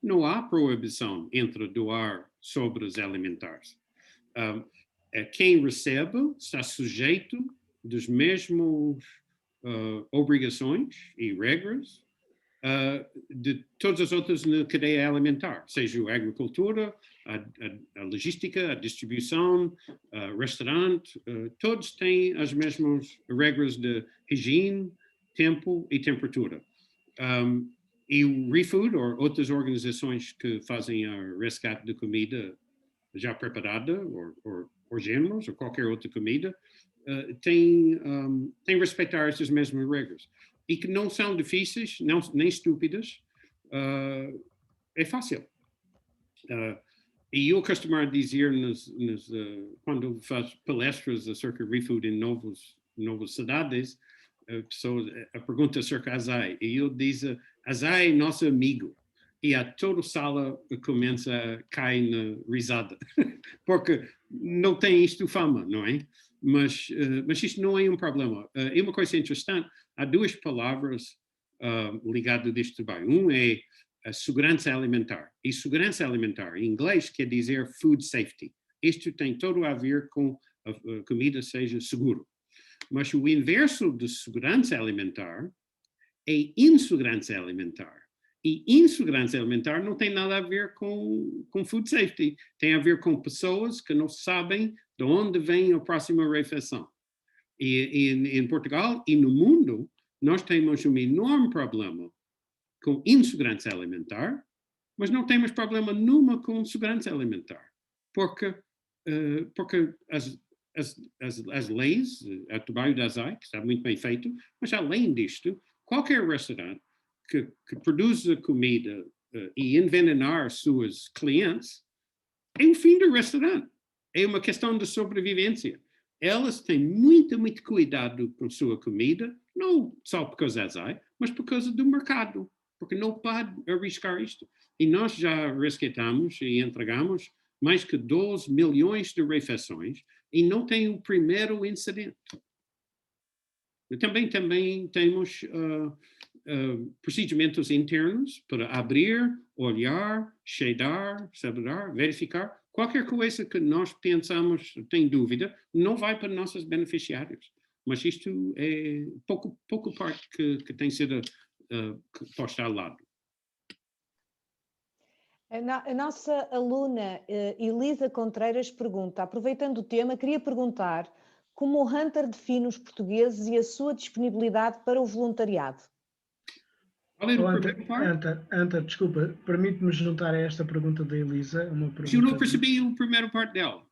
não há proibição entre doar sobras alimentares. Quem recebe está sujeito das mesmas obrigações e regras de todas as outras na cadeia alimentar, seja a agricultura, a logística, a distribuição, restaurante, todos têm as mesmas regras de higiene, tempo e temperatura. E o ReFood ou outras organizações que fazem a resgate de comida já preparada ou géneros ou qualquer outra comida tem respeitar essas mesmas regras e que não são difíceis, nem estúpidas, é fácil. E eu costumo dizer quando faço palestras acerca de ReFood em novas cidades, a pergunta acerca da ASAI, e eu digo, ASAI é nosso amigo. E a toda sala começa a cair na risada, porque não tem isto fama, não é? Mas isto não é um problema. E uma coisa interessante, há duas palavras ligadas a este trabalho. Um é a segurança alimentar. E segurança alimentar, em inglês, quer dizer food safety. Isto tem todo a ver com a comida seja segura. Mas o inverso de segurança alimentar é insegurança alimentar. E insegurança alimentar não tem nada a ver com food safety. Tem a ver com pessoas que não sabem de onde vem a próxima refeição. E em Portugal e no mundo, nós temos um enorme problema com insegurança alimentar, mas não temos problema nenhuma com segurança alimentar. Porque as leis, o trabalho da ASAI, que está muito bem feito, mas além disto, qualquer restaurante que produz comida e envenenar seus clientes, é o fim do restaurante. É uma questão de sobrevivência. Elas têm muito cuidado com sua comida, não só por causa da ASAI, mas por causa do mercado, porque não pode arriscar isto. E nós já resgatamos e entregamos mais que 12 milhões de refeições e não tem o primeiro incidente. Também temos procedimentos internos para abrir, olhar, cheidar, celebrar, verificar. Qualquer coisa que nós pensamos, tem dúvida, não vai para nossos beneficiários. Mas isto é pouco parte que tem sido posta ao lado. A nossa aluna Elisa Contreiras pergunta, aproveitando o tema, queria perguntar como o Hunter define os portugueses e a sua disponibilidade para o voluntariado. Hunter, desculpa, permite-me juntar a esta pergunta da Elisa. Eu não percebi a primeira parte dela.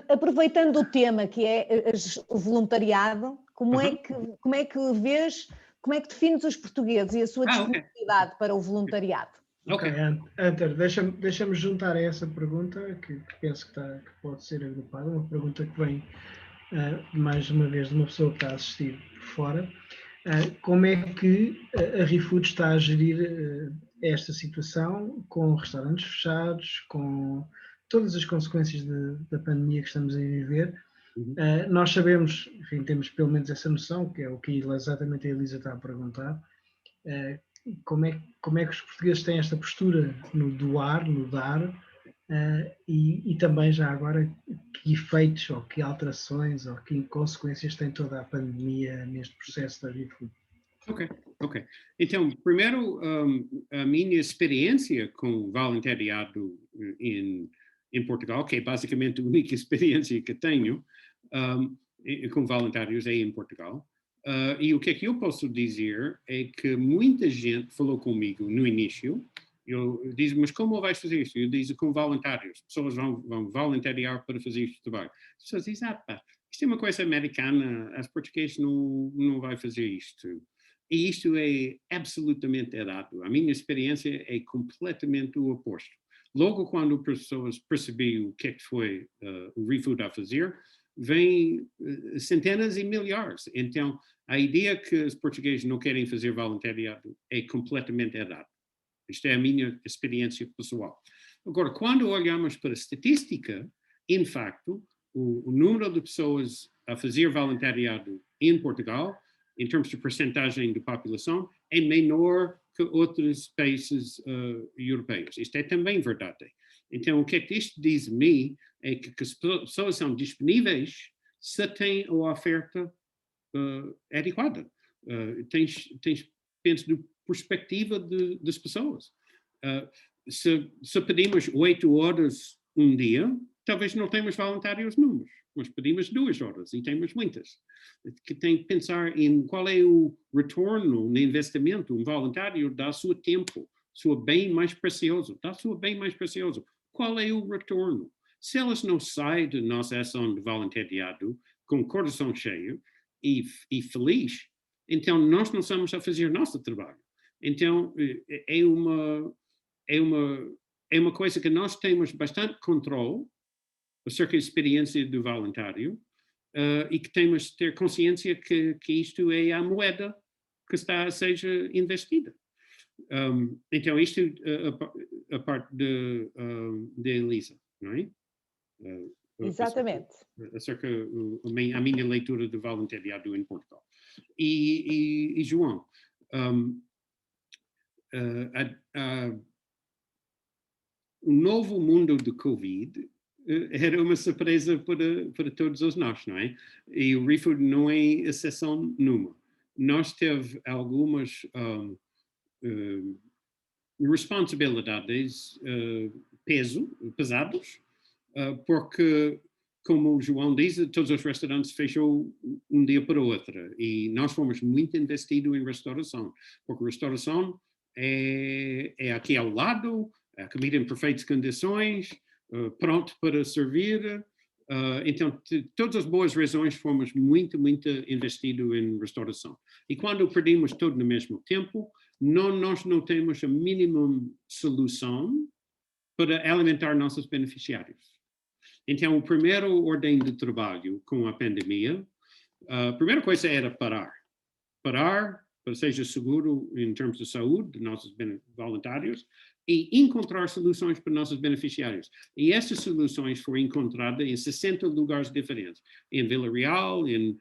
Aproveitando o tema que é o voluntariado, como é que vês como é que defines os portugueses e a sua disponibilidade para o voluntariado? Ok, Hunter, deixa-me juntar a essa pergunta, que penso que pode ser agrupada, uma pergunta que vem, mais uma vez, de uma pessoa que está a assistir por fora. Como é que a ReFood está a gerir esta situação com restaurantes fechados, com todas as consequências da pandemia que estamos a viver? Nós sabemos, enfim, temos pelo menos essa noção, que é o que exatamente a Elisa está a perguntar, como é que os portugueses têm esta postura no doar, no dar, e também já agora que efeitos ou que alterações ou que consequências tem toda a pandemia neste processo da ReFood? Ok. Então, primeiro, a minha experiência com voluntariado em Portugal, que é basicamente a única experiência que tenho com voluntários é em Portugal. E o que é que eu posso dizer é que muita gente falou comigo no início. Eu diz, mas como vais fazer isto? Eu digo, com voluntários. Pessoas vão voluntariar para fazer este trabalho. As pessoas dizem, isto é uma coisa americana, as portugueses não vai fazer isto. E isto é absolutamente errado. A minha experiência é completamente o oposto. Logo quando as pessoas perceberam o que é que foi o ReFood a fazer, vem centenas e milhares. Então, a ideia que os portugueses não querem fazer voluntariado é completamente errado. Isto é a minha experiência pessoal. Agora, quando olhamos para a estatística, em facto, o número de pessoas a fazer voluntariado em Portugal, em termos de percentagem de população, é menor que outros países europeus. Isto é também verdade. Então, o que é que isto diz-me é que as pessoas são disponíveis se têm a oferta adequada. Penso, da perspectiva das pessoas. Se pedimos 8 horas um dia, talvez não temos voluntários números, mas pedimos 2 horas e temos muitas. Que tem que pensar em qual é o retorno no investimento. Um voluntário dá seu tempo, seu bem mais precioso, Qual é o retorno? Se elas não saem da nossa ação de voluntariado com o coração cheio e feliz, então nós não estamos a fazer nosso trabalho. Então é uma coisa que nós temos bastante controle acerca da experiência do voluntário e que temos de ter consciência que isto é a moeda que seja investida. Então isto a parte de Elisa, não é? Exatamente. Acerca a minha leitura de voluntariado em Portugal. E João, o novo mundo do Covid era uma surpresa para todos nós, não é? E o ReFood não é exceção nenhuma. Nós teve algumas responsabilidades pesados, porque, como o João diz, todos os restaurantes fechou um dia para o outro e nós fomos muito investidos em restauração, porque restauração é aqui ao lado, a comida em perfeitas condições, pronto para servir. Então, todas as boas razões fomos muito investidos em restauração. E quando perdemos tudo no mesmo tempo, nós não temos a mínima solução para alimentar nossos beneficiários. Então, a primeira ordem de trabalho com a pandemia, a primeira coisa era parar para que seja seguro em termos de saúde de nossos voluntários e encontrar soluções para nossos beneficiários. E essas soluções foram encontradas em 60 lugares diferentes, em Vila Real, em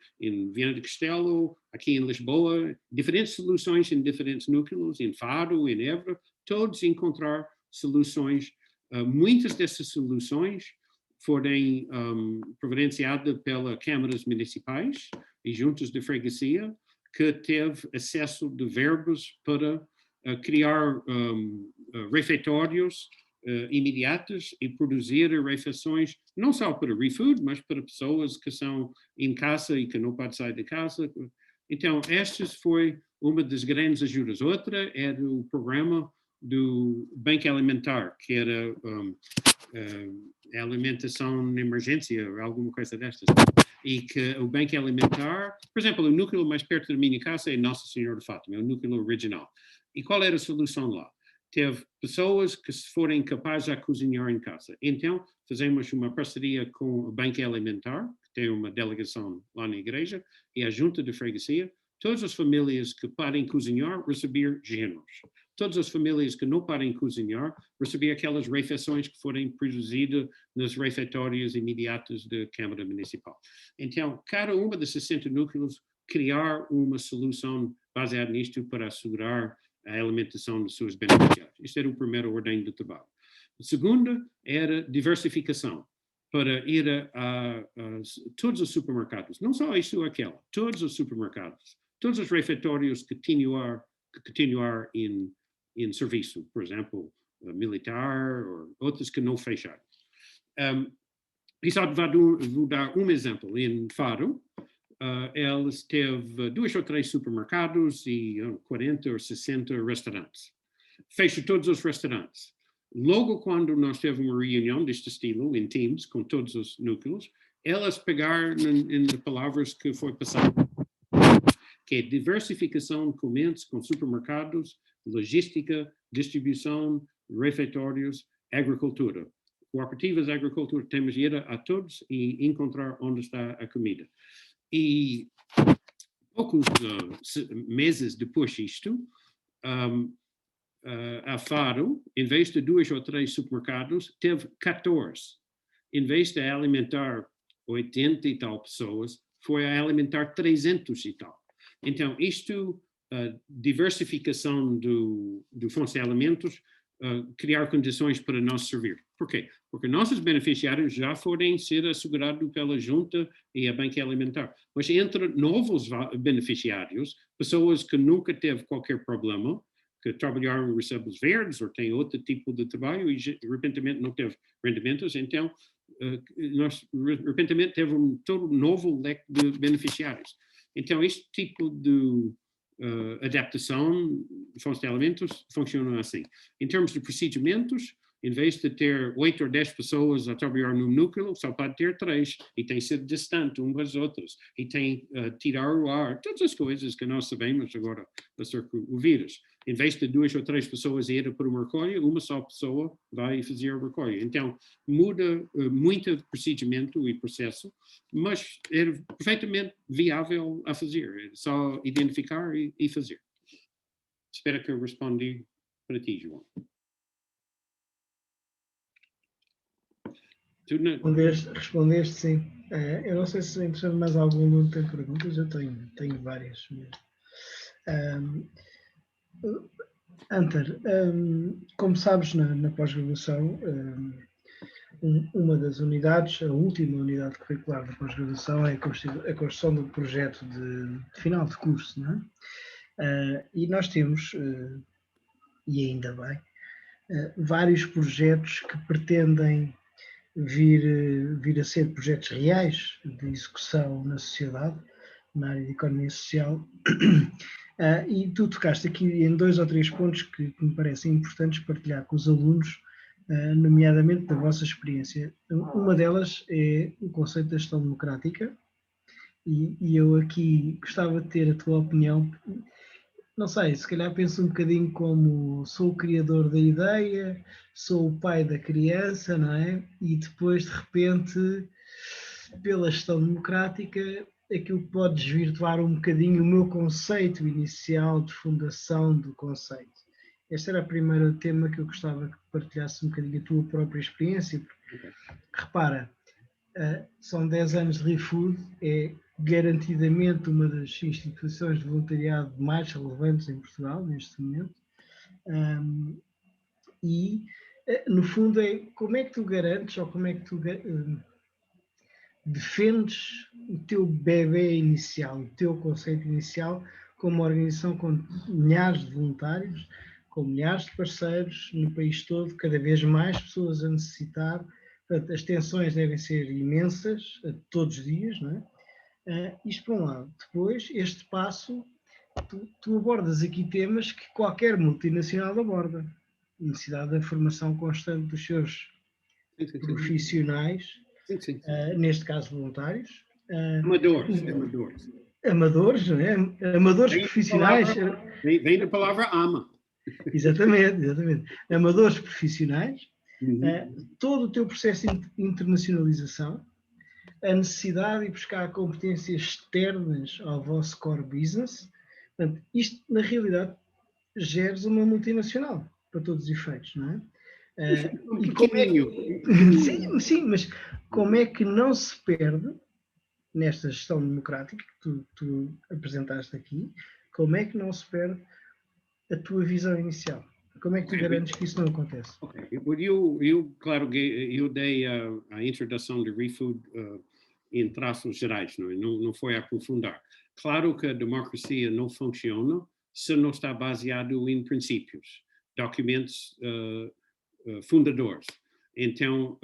Viana do Castelo, aqui em Lisboa, diferentes soluções em diferentes núcleos, em Faro, em Évora, todos encontrar soluções. Muitas dessas soluções foram providenciadas pelas câmaras municipais e juntas de freguesia, que teve acesso de verbos para criar refeitórios imediatos e produzir refeições, não só para ReFood, mas para pessoas que são em casa e que não podem sair de casa. Então, esta foi uma das grandes ajudas. Outra era o programa do Banco Alimentar, que era alimentação de emergência, alguma coisa destas. e que o Banco Alimentar, por exemplo, o núcleo mais perto da minha casa é Nossa Senhora de Fátima, é o núcleo original. E qual era a solução lá? Teve pessoas que se forem capazes a cozinhar em casa. Então, fazemos uma parceria com o Banco Alimentar, que tem uma delegação lá na igreja, e a junta de freguesia. Todas as famílias que podem cozinhar, receber géneros. Todas as famílias que não podem cozinhar, receber aquelas refeições que forem produzidas nas refeitórias imediatas da Câmara Municipal. Então, cada uma dos 60 núcleos criar uma solução baseada nisto para assegurar a alimentação dos seus beneficiários. Isto era o primeiro ordem de trabalho. A segunda era diversificação, para ir a todos os supermercados, não só isto ou aquela, todos os supermercados, todos os refeitórios que continuar em serviço, por exemplo, militar ou outros que não fecharam. E só vou dar um exemplo. Em Faro, eles teve 2 ou 3 supermercados e 40 ou 60 restaurantes. Fecha todos os restaurantes. Logo quando nós tivemos uma reunião deste estilo, em Teams, com todos os núcleos, elas pegaram em palavras que foi passado, que é diversificação de clientes com supermercados, logística, distribuição, refeitórios, agricultura. Cooperativas de agricultura, temos de ir a todos e encontrar onde está a comida. E poucos meses depois disto, a Faro, em vez de 2 ou 3 supermercados, teve 14. Em vez de alimentar 80 e tal pessoas, foi a alimentar 300 e tal. Então, isto, diversificação do fonte de alimentos, criar condições para nós servir. Por quê? Porque nossos beneficiários já podem ser assegurados pela junta e a Banco Alimentar. Mas entre novos beneficiários, pessoas que nunca teve qualquer problema, que trabalharam em recibos verdes ou têm outro tipo de trabalho e repentinamente não teve rendimentos, então nós repentinamente teve todo novo leque de beneficiários. Então este tipo de adaptação de fontes de alimentos funciona assim. Em termos de procedimentos, em vez de ter 8 ou 10 pessoas a trabalhar num núcleo, só pode ter 3, e tem que ser distante umas das outras, e tem tirar o ar, todas as coisas que nós sabemos agora acerca do vírus. Em vez de 2 ou 3 pessoas irem para uma recolha, uma só pessoa vai fazer a recolha. Então, muda muito o procedimento e processo, mas é perfeitamente viável a fazer. É só identificar e fazer. Espero que eu respondi para ti, João. Respondeste sim. Eu não sei se é interessante mais algum aluno tem perguntas, eu tenho várias mesmo. Hunter, como sabes, na pós-graduação, uma das unidades, a última unidade curricular da pós-graduação é a construção do projeto de final de curso, não é? E nós temos, e ainda bem, vários projetos que pretendem vir a ser projetos reais de execução na sociedade, na área de economia social. E tu tocaste aqui em 2 ou 3 pontos que me parecem importantes partilhar com os alunos, nomeadamente da vossa experiência. Uma delas é o conceito da gestão democrática, e eu aqui gostava de ter a tua opinião. Não sei, se calhar penso um bocadinho como sou o criador da ideia, sou o pai da criança, não é? E depois, de repente, pela gestão democrática, aquilo pode desvirtuar um bocadinho o meu conceito inicial de fundação do conceito. Este era o primeiro tema que eu gostava que partilhasse um bocadinho a tua própria experiência. Porque, repara, são 10 anos de ReFood, é garantidamente uma das instituições de voluntariado mais relevantes em Portugal, neste momento. E, no fundo, é como é que tu garantes ou como é que tu defendes o teu bebê inicial, o teu conceito inicial, como uma organização com milhares de voluntários, com milhares de parceiros no país todo, cada vez mais pessoas a necessitar. Portanto, as tensões devem ser imensas, todos os dias, não é? Isto por um lado. Depois, este passo, tu abordas aqui temas que qualquer multinacional aborda. A necessidade da formação constante dos seus profissionais, neste caso voluntários, Amadores. Amadores, não é? Amadores profissionais. Vem da palavra ama. Exatamente. Amadores profissionais, todo o teu processo de internacionalização, a necessidade de buscar competências externas ao vosso core business. Portanto, isto, na realidade, geres uma multinacional, para todos os efeitos, não é? E como é que... sim, mas como é que não se perde, nesta gestão democrática que tu apresentaste aqui, como é que não se perde a tua visão inicial? Como é que tu garantes que isso não acontece? Claro, eu dei a introdução de ReFood em traços gerais, não foi aprofundar. Claro que a democracia não funciona se não está baseado em princípios, documentos fundadores. Então,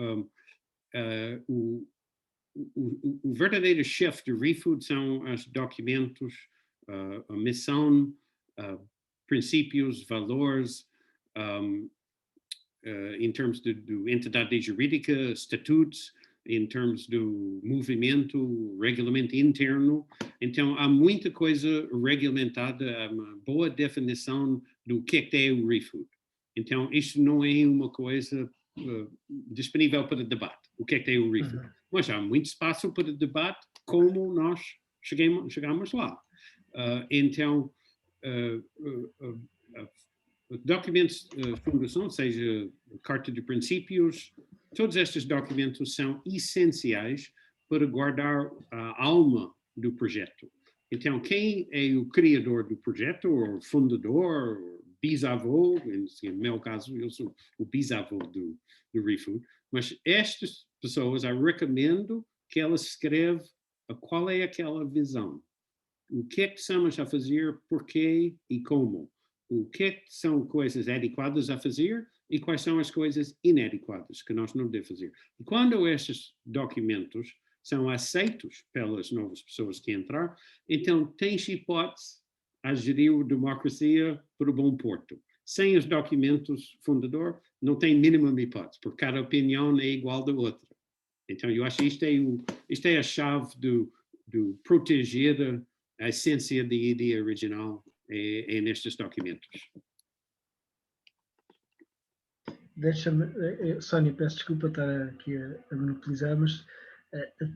o verdadeiro chefe de ReFood são os documentos, a missão, princípios, valores, em termos de entidade jurídica, estatutos, em termos do movimento, regulamento interno. Então, há muita coisa regulamentada, há uma boa definição do que é o ReFood. Então, isto não é uma coisa disponível para debate, o que é o ReFood. Mas há muito espaço para debate como nós chegamos lá. Então, documentos de fundação, seja carta de princípios, todos estes documentos são essenciais para guardar a alma do projeto. Então, quem é o criador do projeto, ou fundador, ou bisavô, no meu caso, eu sou o bisavô do ReFood, mas estas pessoas, eu recomendo que elas escrevam qual é aquela visão. O que é que estamos a fazer, porquê e como. O que é que são coisas adequadas a fazer e quais são as coisas inadequadas que nós não devemos fazer. E quando estes documentos são aceitos pelas novas pessoas que entram, então tens hipótese a gerir a democracia por um bom porto. Sem os documentos fundador, não tem mínima hipótese, porque cada opinião é igual da outra. Então, eu acho que isto é a chave do proteger a essência da ideia original nestes documentos. Deixa-me, Sónia, peço desculpa estar aqui a monopolizar, mas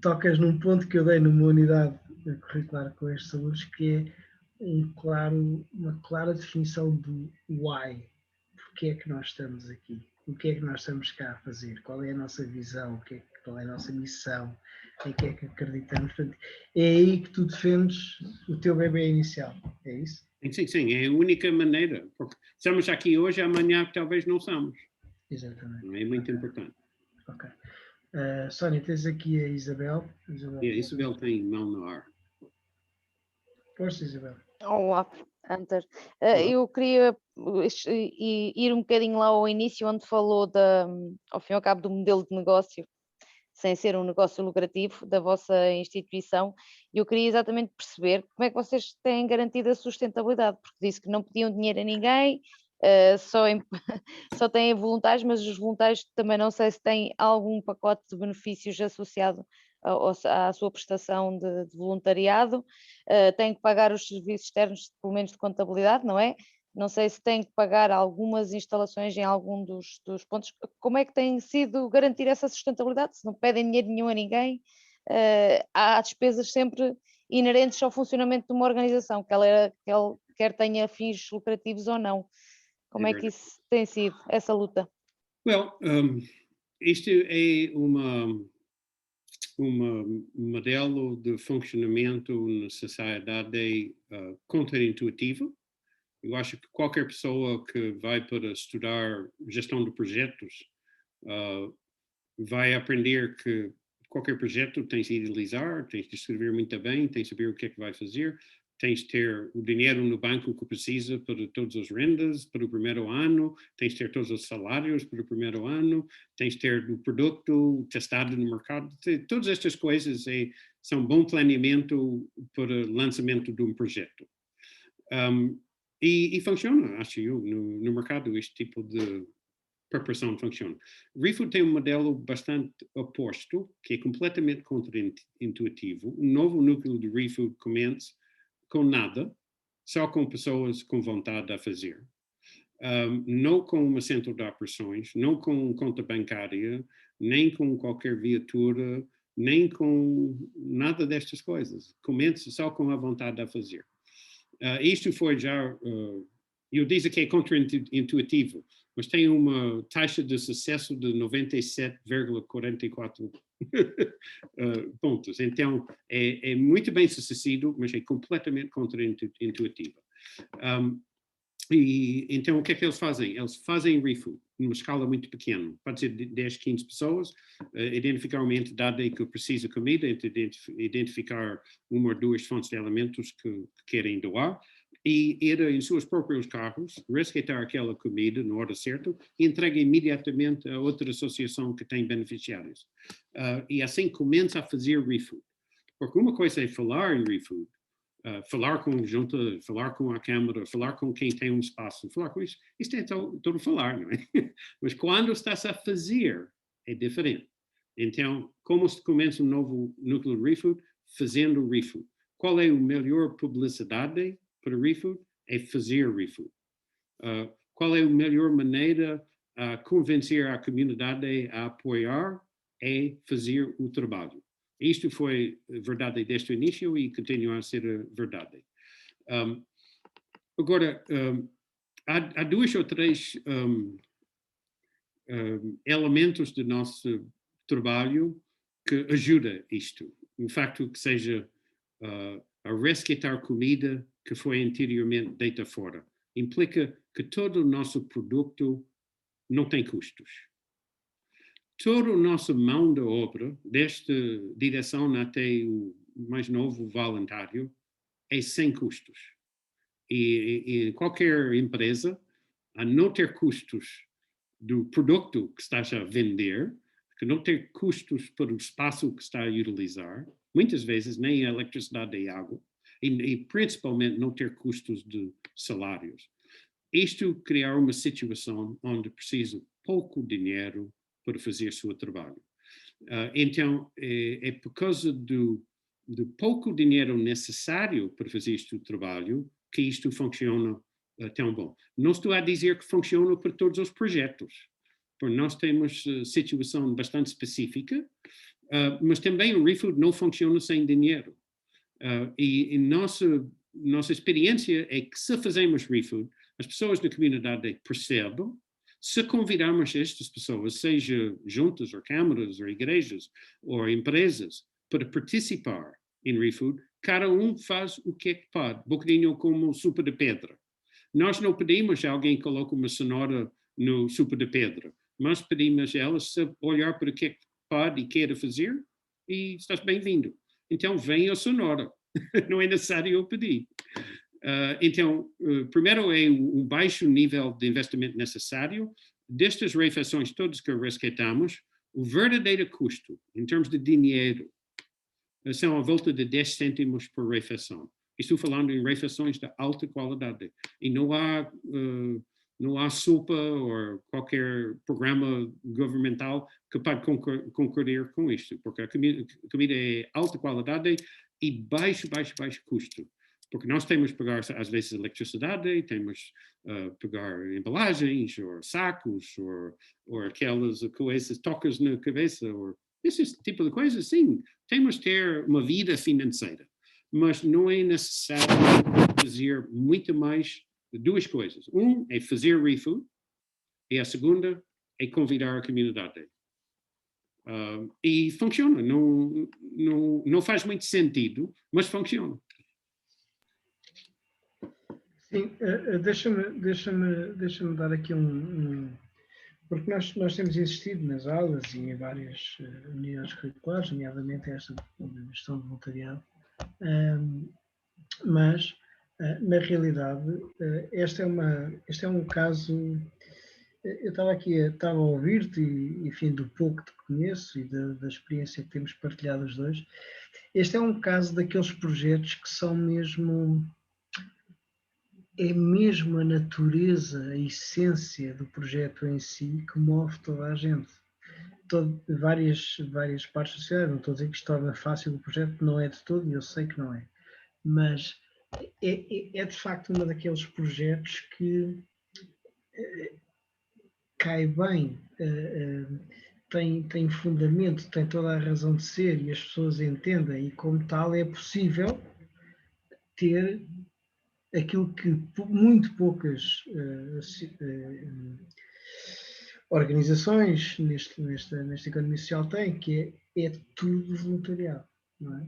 tocas num ponto que eu dei numa unidade curricular com estes alunos, que é uma clara definição do why. Porquê é que nós estamos aqui? O que é que nós estamos cá a fazer? Qual é a nossa visão? Qual é a nossa missão? Em que é que acreditamos? Portanto, é aí que tu defendes o teu bebê inicial, é isso? Sim, é a única maneira, porque estamos aqui hoje, amanhã talvez não somos. Exatamente. É muito importante. Ok. Sónia, tens aqui a Isabel. Isabel tem mão no ar. Força, Isabel. Olá, Hunter. Eu queria ir um bocadinho lá ao início, onde falou, ao fim e ao cabo, do modelo de negócio, sem ser um negócio lucrativo, da vossa instituição. E eu queria exatamente perceber como é que vocês têm garantido a sustentabilidade, porque disse que não pediam dinheiro a ninguém, só têm voluntários, mas os voluntários também não sei se têm algum pacote de benefícios associado à sua prestação de voluntariado, têm que pagar os serviços externos, pelo menos de contabilidade, não é? Não sei se têm que pagar algumas instalações em algum dos pontos. Como é que tem sido garantir essa sustentabilidade? Se não pedem dinheiro nenhum a ninguém, há despesas sempre inerentes ao funcionamento de uma organização, quer tenha fins lucrativos ou não. Como é que isso tem sido, essa luta? Isto é um modelo de funcionamento na sociedade contraintuitivo. Eu acho que qualquer pessoa que vai para estudar gestão de projetos vai aprender que qualquer projeto tens de idealizar, tens de escrever muito bem, tens de saber o que é que vai fazer, tens de ter o dinheiro no banco que precisa para todas as rendas para o primeiro ano, tens de ter todos os salários para o primeiro ano, tens de ter o produto testado no mercado. Todas estas coisas são bom planeamento para o lançamento de um projeto. E funciona, acho eu, no mercado, este tipo de preparação funciona. ReFood tem um modelo bastante oposto, que é completamente contra-intuitivo. Um novo núcleo de ReFood começa com nada, só com pessoas com vontade a fazer. Não com uma centro de operações, não com conta bancária, nem com qualquer viatura, nem com nada destas coisas. Começa só com a vontade a fazer. Isto foi já, eu disse que é contra-intuitivo, mas tem uma taxa de sucesso de 97,44 pontos. Então, é muito bem sucedido, mas é completamente contra-intuitivo. E então, o que é que eles fazem? Eles fazem ReFood numa escala muito pequena, pode ser de 10, 15 pessoas, identificar uma entidade que precisa de comida, identificar uma ou duas fontes de alimentos que querem doar, e ir em seus próprios carros, resgatar aquela comida na hora certa e entrega imediatamente a outra associação que tem beneficiários. E assim começa a fazer ReFood. Porque uma coisa é falar em ReFood, falar com a junta, falar com a Câmara, falar com quem tem um espaço, falar com isso, isto é todo falar, não é? Mas quando estás a fazer, é diferente. Então, como se começa um novo núcleo de ReFood? Fazendo ReFood. Qual é a melhor publicidade para ReFood? É fazer ReFood. Qual é a melhor maneira a convencer a comunidade a apoiar? É fazer o trabalho. Isto foi verdade desde o início e continua a ser verdade. Agora, há dois ou três elementos do nosso trabalho que ajudam isto. O facto que seja a resgatar comida que foi anteriormente deita fora. Implica que todo o nosso produto não tem custos. Toda a nossa mão de obra, desta direção até o mais novo voluntário, é sem custos. E qualquer empresa, a não ter custos do produto que estás a vender, que não ter custos para o espaço que está a utilizar, muitas vezes nem a eletricidade e água, e principalmente não ter custos de salários. Isto criar uma situação onde precisa pouco dinheiro para fazer o seu trabalho. Então, é por causa do pouco dinheiro necessário para fazer este trabalho que isto funciona tão bom. Não estou a dizer que funciona para todos os projetos, porque nós temos situação bastante específica, mas também o ReFood não funciona sem dinheiro. E nossa experiência é que se fazemos ReFood, as pessoas da comunidade percebem, se convidarmos estas pessoas, seja juntas ou câmaras ou igrejas ou empresas, para participar em ReFood, cada um faz o que é que pode, um bocadinho como sopa de pedra. Nós não pedimos a alguém que coloque uma cenoura no sopa de pedra, mas pedimos a elas olhar para o que é que pode e quer fazer e estás bem-vindo. Então, vem a cenoura, não é necessário eu pedir. Então, primeiro é o baixo nível de investimento necessário. Destas refeições todas que resgatamos, o verdadeiro custo, em termos de dinheiro, são à volta de 10 cêntimos por refeição. Estou falando em refeições de alta qualidade. E não há sopa ou qualquer programa governamental que pode concorrer com isto, porque a comida é alta qualidade e baixo custo. Porque nós temos que pagar, às vezes, eletricidade, temos que pagar embalagens, ou sacos, ou aquelas coisas, tocas na cabeça, ou esse tipo de coisas, sim. Temos que ter uma vida financeira. Mas não é necessário fazer muito mais de duas coisas. É fazer ReFood, e a segunda é convidar a comunidade. E funciona. Não faz muito sentido, mas funciona. Sim, deixa-me dar aqui porque nós temos insistido nas aulas e em várias unidades curriculares, nomeadamente esta gestão de voluntariado, mas, na realidade, este é um caso. Eu estava a ouvir-te e, enfim, do pouco que te conheço e da experiência que temos partilhado os dois, este é um caso daqueles projetos que são mesmo é mesmo a natureza, a essência do projeto em si que move toda a gente. Várias partes da sociedade, não estou a dizer que isto torna fácil o projeto, não é de todo, e eu sei que não é. Mas é de facto um daqueles projetos que cai bem, tem fundamento, tem toda a razão de ser e as pessoas entendem, e como tal é possível ter aquilo que muito poucas organizações nesta economia social têm, que é tudo voluntariado, não é?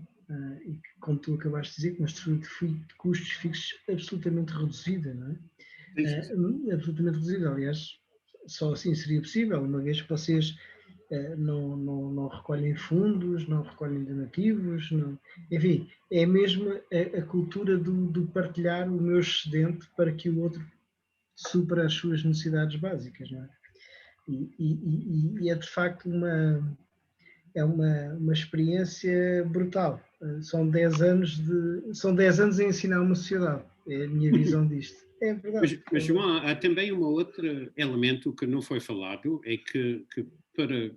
E como tu acabaste de dizer, com uma estrutura de custos fixos absolutamente reduzida, não é? Absolutamente reduzida, aliás, só assim seria possível, uma vez que vocês não recolhem fundos, não recolhem donativos, não. Enfim, é mesmo a cultura do partilhar o meu excedente para que o outro supra as suas necessidades básicas, não é? E é de facto uma experiência brutal. São 10 anos a ensinar uma sociedade, é a minha visão disto. É verdade. Mas João, há também um outro elemento que não foi falado, é que para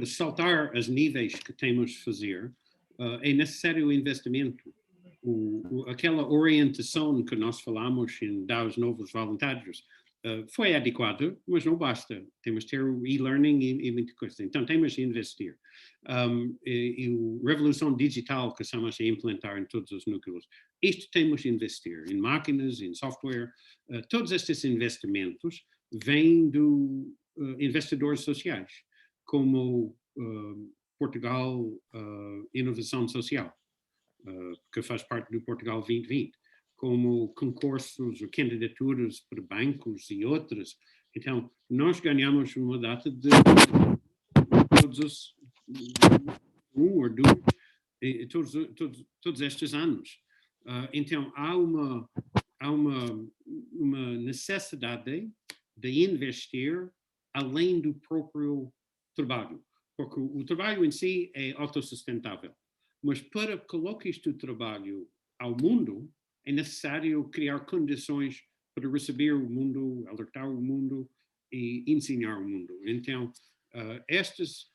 saltar os níveis que temos de fazer, é necessário investimento. Aquela orientação que nós falamos em dar os novos voluntários foi adequada, mas não basta. Temos de ter o e-learning e muita coisa. Então temos de investir. E a revolução digital que estamos a implantar em todos os núcleos, isto temos de investir em máquinas, em software. Todos estes investimentos vêm dos investidores sociais, como Portugal Inovação Social, que faz parte do Portugal 2020, como concursos ou candidaturas para bancos e outras. Então, nós ganhamos uma data de todos os ou dois, todos estes anos. Então, há uma necessidade de investir além do próprio trabalho, porque o trabalho em si é autossustentável. Mas para colocar este trabalho ao mundo, é necessário criar condições para receber o mundo, alertar o mundo e ensinar o mundo. Então, estas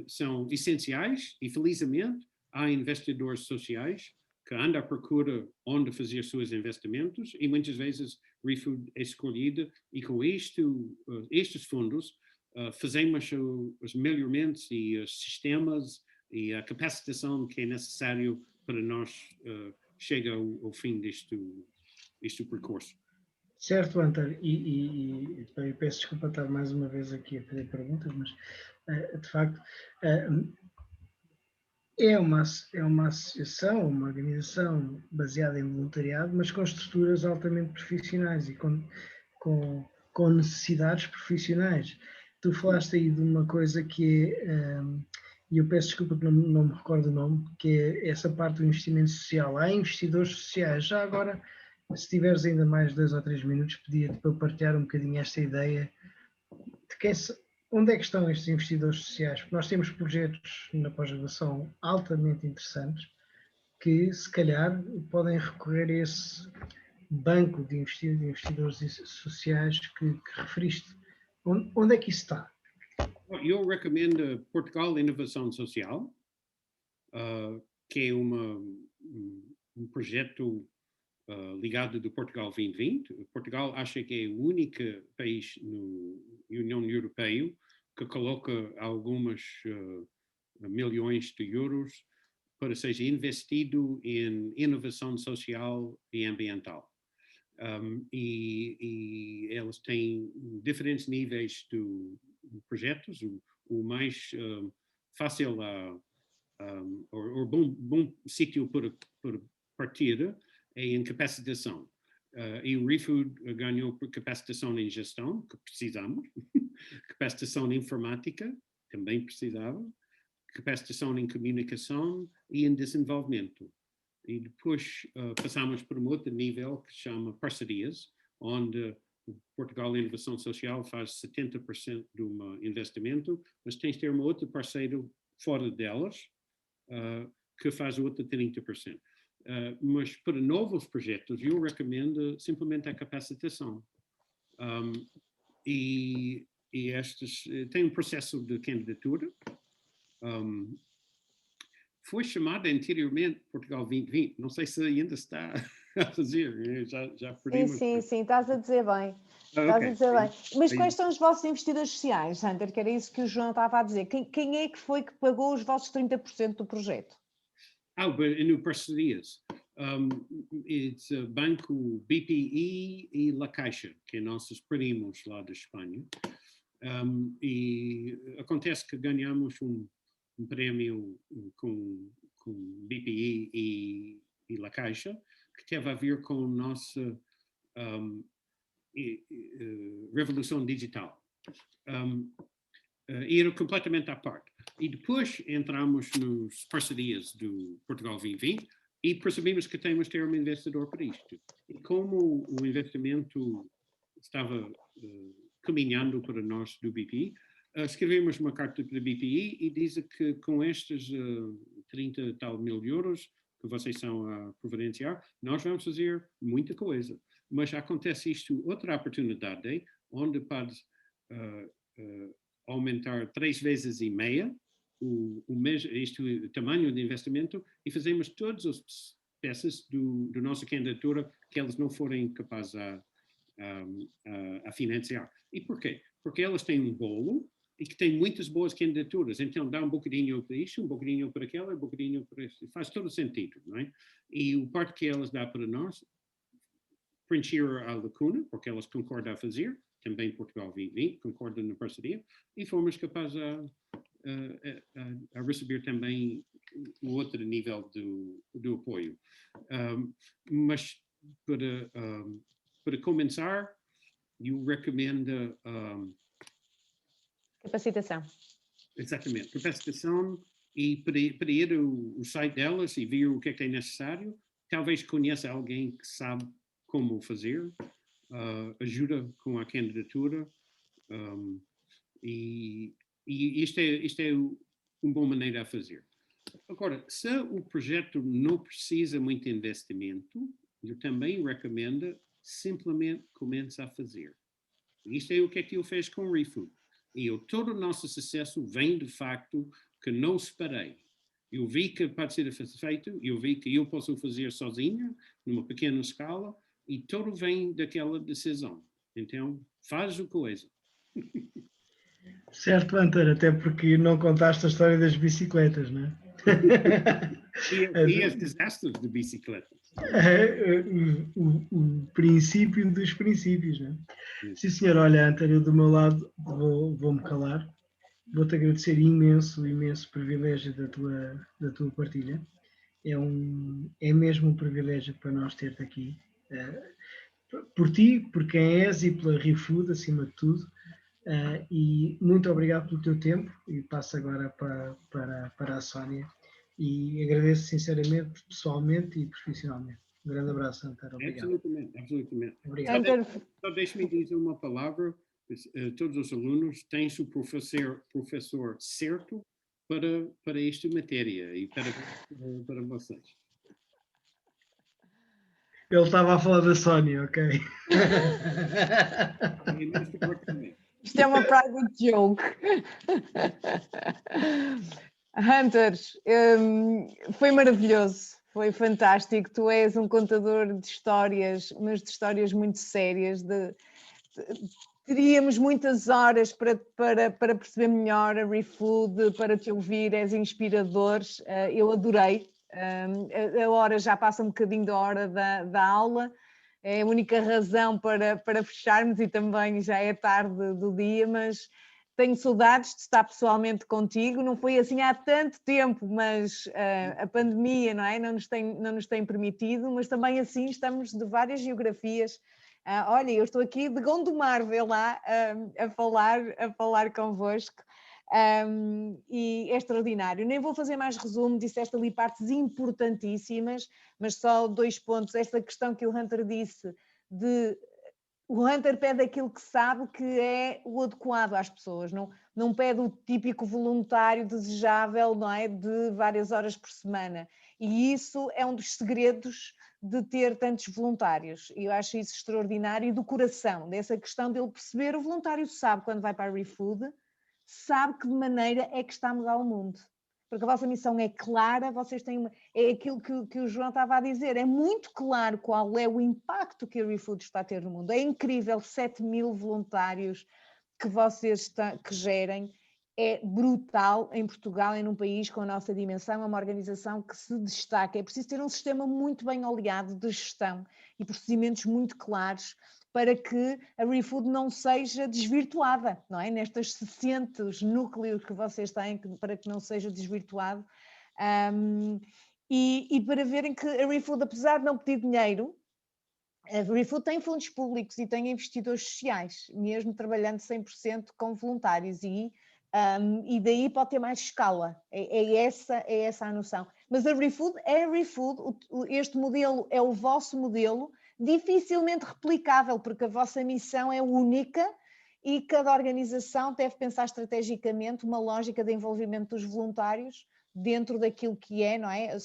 são essenciais e, felizmente, há investidores sociais que andam à procura onde fazer seus investimentos e muitas vezes ReFood é escolhida e com estes fundos fazemos os melhoramentos e os sistemas e a capacitação que é necessário para nós chegar ao fim deste percurso. Certo, António, e eu peço desculpa estar mais uma vez aqui a fazer perguntas, mas de facto é uma associação, uma organização baseada em voluntariado, mas com estruturas altamente profissionais e com necessidades profissionais. Tu falaste aí de uma coisa que é, e eu peço desculpa que não me recordo o nome, que é essa parte do investimento social. Há investidores sociais. Já agora, se tiveres ainda mais 2 ou 3 minutos, pedia-te para partilhar um bocadinho esta ideia de onde é que estão estes investidores sociais? Porque nós temos projetos na pós-graduação altamente interessantes que, se calhar, podem recorrer a esse banco de investidores sociais que referiste. Onde é que isso está? Eu recomendo Portugal Inovação Social, que é um projeto ligado do Portugal 2020. Portugal acha que é o único país na União Europeia que coloca algumas milhões de euros para seja investido em inovação social e ambiental. E eles têm diferentes níveis de projetos. O mais fácil ou bom sítio para partir é em capacitação. E o ReFood ganhou capacitação em gestão, que precisamos, capacitação em informática, também precisava, capacitação em comunicação e em desenvolvimento. E depois passamos para um outro nível que se chama parcerias, onde o Portugal Inovação Social faz 70% do investimento, mas tens de ter um outro parceiro fora delas, que faz o outro 30%. Mas para novos projetos, eu recomendo simplesmente a capacitação. E estes tem um processo de candidatura. Foi chamada anteriormente Portugal 2020. Não sei se ainda está a fazer. Já perdimos. Sim, estás a dizer bem. Estás a dizer bem. Mas quais são os vossos investidores sociais, Hunter? Que era isso que o João estava a dizer. Quem é que foi que pagou os vossos 30% do projeto? No parcerias. It's Banco BPI e La Caixa, que é nossos primos lá da Espanha. E acontece que ganhamos um prémio com BPI e La Caixa, que teve a ver com a nossa revolução digital. Era completamente à parte. E depois entramos nas parcerias do Portugal 2020 e percebemos que temos que ter um investidor para isto. E como o investimento estava caminhando para nós do BPI, escrevemos uma carta para o BPI e diz que com estes 30 e tal mil euros que vocês estão a providenciar, nós vamos fazer muita coisa. Mas acontece isto, outra oportunidade, onde pode aumentar 3,5 vezes o tamanho de investimento e fazemos todas as peças da nossa candidatura que elas não forem capazes a financiar. E por quê? Porque elas têm um bolo e que tem muitas boas candidaturas, então dá um bocadinho para isto, um bocadinho para aquela, um bocadinho para isso. Faz todo sentido, não é? E o parte que elas dão para nós, preencher a lacuna, porque elas concordam a fazer, também Portugal 2020 concorda na parceria, e fomos capazes a receber também o outro nível do apoio. Mas para começar, eu recomendo capacitação. Exatamente, capacitação e para ir ao site delas e ver o que é necessário. Talvez conheça alguém que sabe como fazer, ajuda com a candidatura, e isto é uma boa maneira a fazer. Agora, se o projeto não precisa muito investimento, eu também recomendo simplesmente comece a fazer. Isto é o que eu fiz com o ReFood. E todo o nosso sucesso vem do facto que não esperei. Eu vi que pode ser feito, eu vi que eu posso fazer sozinho, numa pequena escala, e tudo vem daquela decisão. Então, faz a coisa. Certo, Hunter, até porque não contaste a história das bicicletas, não é? E as desastres de bicicletas. O princípio dos princípios, não é? Sim, senhor. Olha, Hunter, eu do meu lado vou-me calar. Vou-te agradecer imenso privilégio da tua partilha. É mesmo um privilégio para nós ter-te aqui. Por ti, por quem és e pela ReFood, acima de tudo. E muito obrigado pelo teu tempo. E passo agora para a Sónia. E agradeço sinceramente, pessoalmente e profissionalmente. Um grande abraço, Hunter. Obrigado. Absolutamente. Obrigado. Só deixe-me dizer uma palavra. Todos os alunos têm o professor certo para esta matéria e para vocês. Ele estava a falar da Sónia, ok? Isto é uma private joke. Hunter, foi maravilhoso, foi fantástico. Tu és um contador de histórias, mas de histórias muito sérias. Teríamos muitas horas para perceber melhor a ReFood, para te ouvir, és inspirador. Eu adorei. A hora já passa um bocadinho da hora da aula. É a única razão para fecharmos e também já é tarde do dia, mas tenho saudades de estar pessoalmente contigo. Não foi assim há tanto tempo, mas a pandemia, não é? não nos tem permitido, mas também assim estamos de várias geografias. Olha, eu estou aqui de Gondomar, vê lá, a falar convosco. E é extraordinário. Nem vou fazer mais resumo, disseste ali partes importantíssimas, mas só 2 pontos. Esta questão que o Hunter disse, o Hunter pede aquilo que sabe que é o adequado às pessoas, não pede o típico voluntário desejável, não é? De várias horas por semana. E isso é um dos segredos de ter tantos voluntários. E eu acho isso extraordinário, do coração, dessa questão dele perceber, o voluntário sabe quando vai para a ReFood, sabe que de maneira é que está a mudar o mundo. Porque a vossa missão é clara, vocês têm é aquilo que o João estava a dizer, é muito claro qual é o impacto que a ReFood está a ter no mundo. É incrível, 7.000 voluntários que vocês que gerem, é brutal em Portugal, em um país com a nossa dimensão, é uma organização que se destaca. É preciso ter um sistema muito bem oleado de gestão e procedimentos muito claros para que a ReFood não seja desvirtuada, não é? Nestes 60 núcleos que vocês têm, para que não seja desvirtuado. E para verem que a ReFood, apesar de não pedir dinheiro, a ReFood tem fundos públicos e tem investidores sociais, mesmo trabalhando 100% com voluntários, e daí pode ter mais escala, é essa a noção. Mas a ReFood é a ReFood, este modelo é o vosso modelo, dificilmente replicável, porque a vossa missão é única e cada organização deve pensar estrategicamente uma lógica de envolvimento dos voluntários dentro daquilo que é, não é?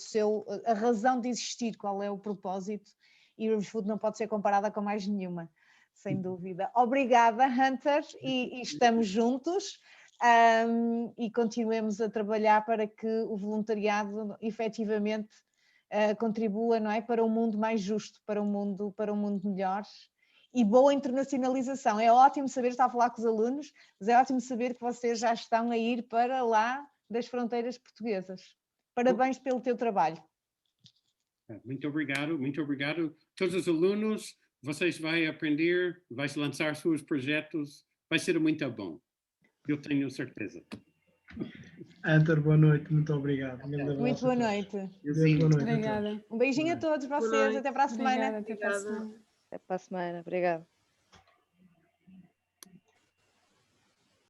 A razão de existir, qual é o propósito, e a ReFood não pode ser comparada com mais nenhuma, sem dúvida. Obrigada, Hunter, e estamos juntos. E continuemos a trabalhar para que o voluntariado efetivamente contribua, não é, para um mundo mais justo, para um mundo melhor, e boa internacionalização. É ótimo saber, estava a falar com os alunos, mas é ótimo saber que vocês já estão a ir para lá das fronteiras portuguesas. Parabéns pelo teu trabalho. Muito obrigado, muito obrigado. Todos os alunos, vocês vão aprender, vão lançar seus projetos, vai ser muito bom. Eu tenho certeza. Hunter, boa noite, muito obrigado. Muito boa noite. Boa noite. Obrigada. Um beijinho a todos vocês, até para a semana. Obrigada, até para a semana. Até para a semana, obrigada.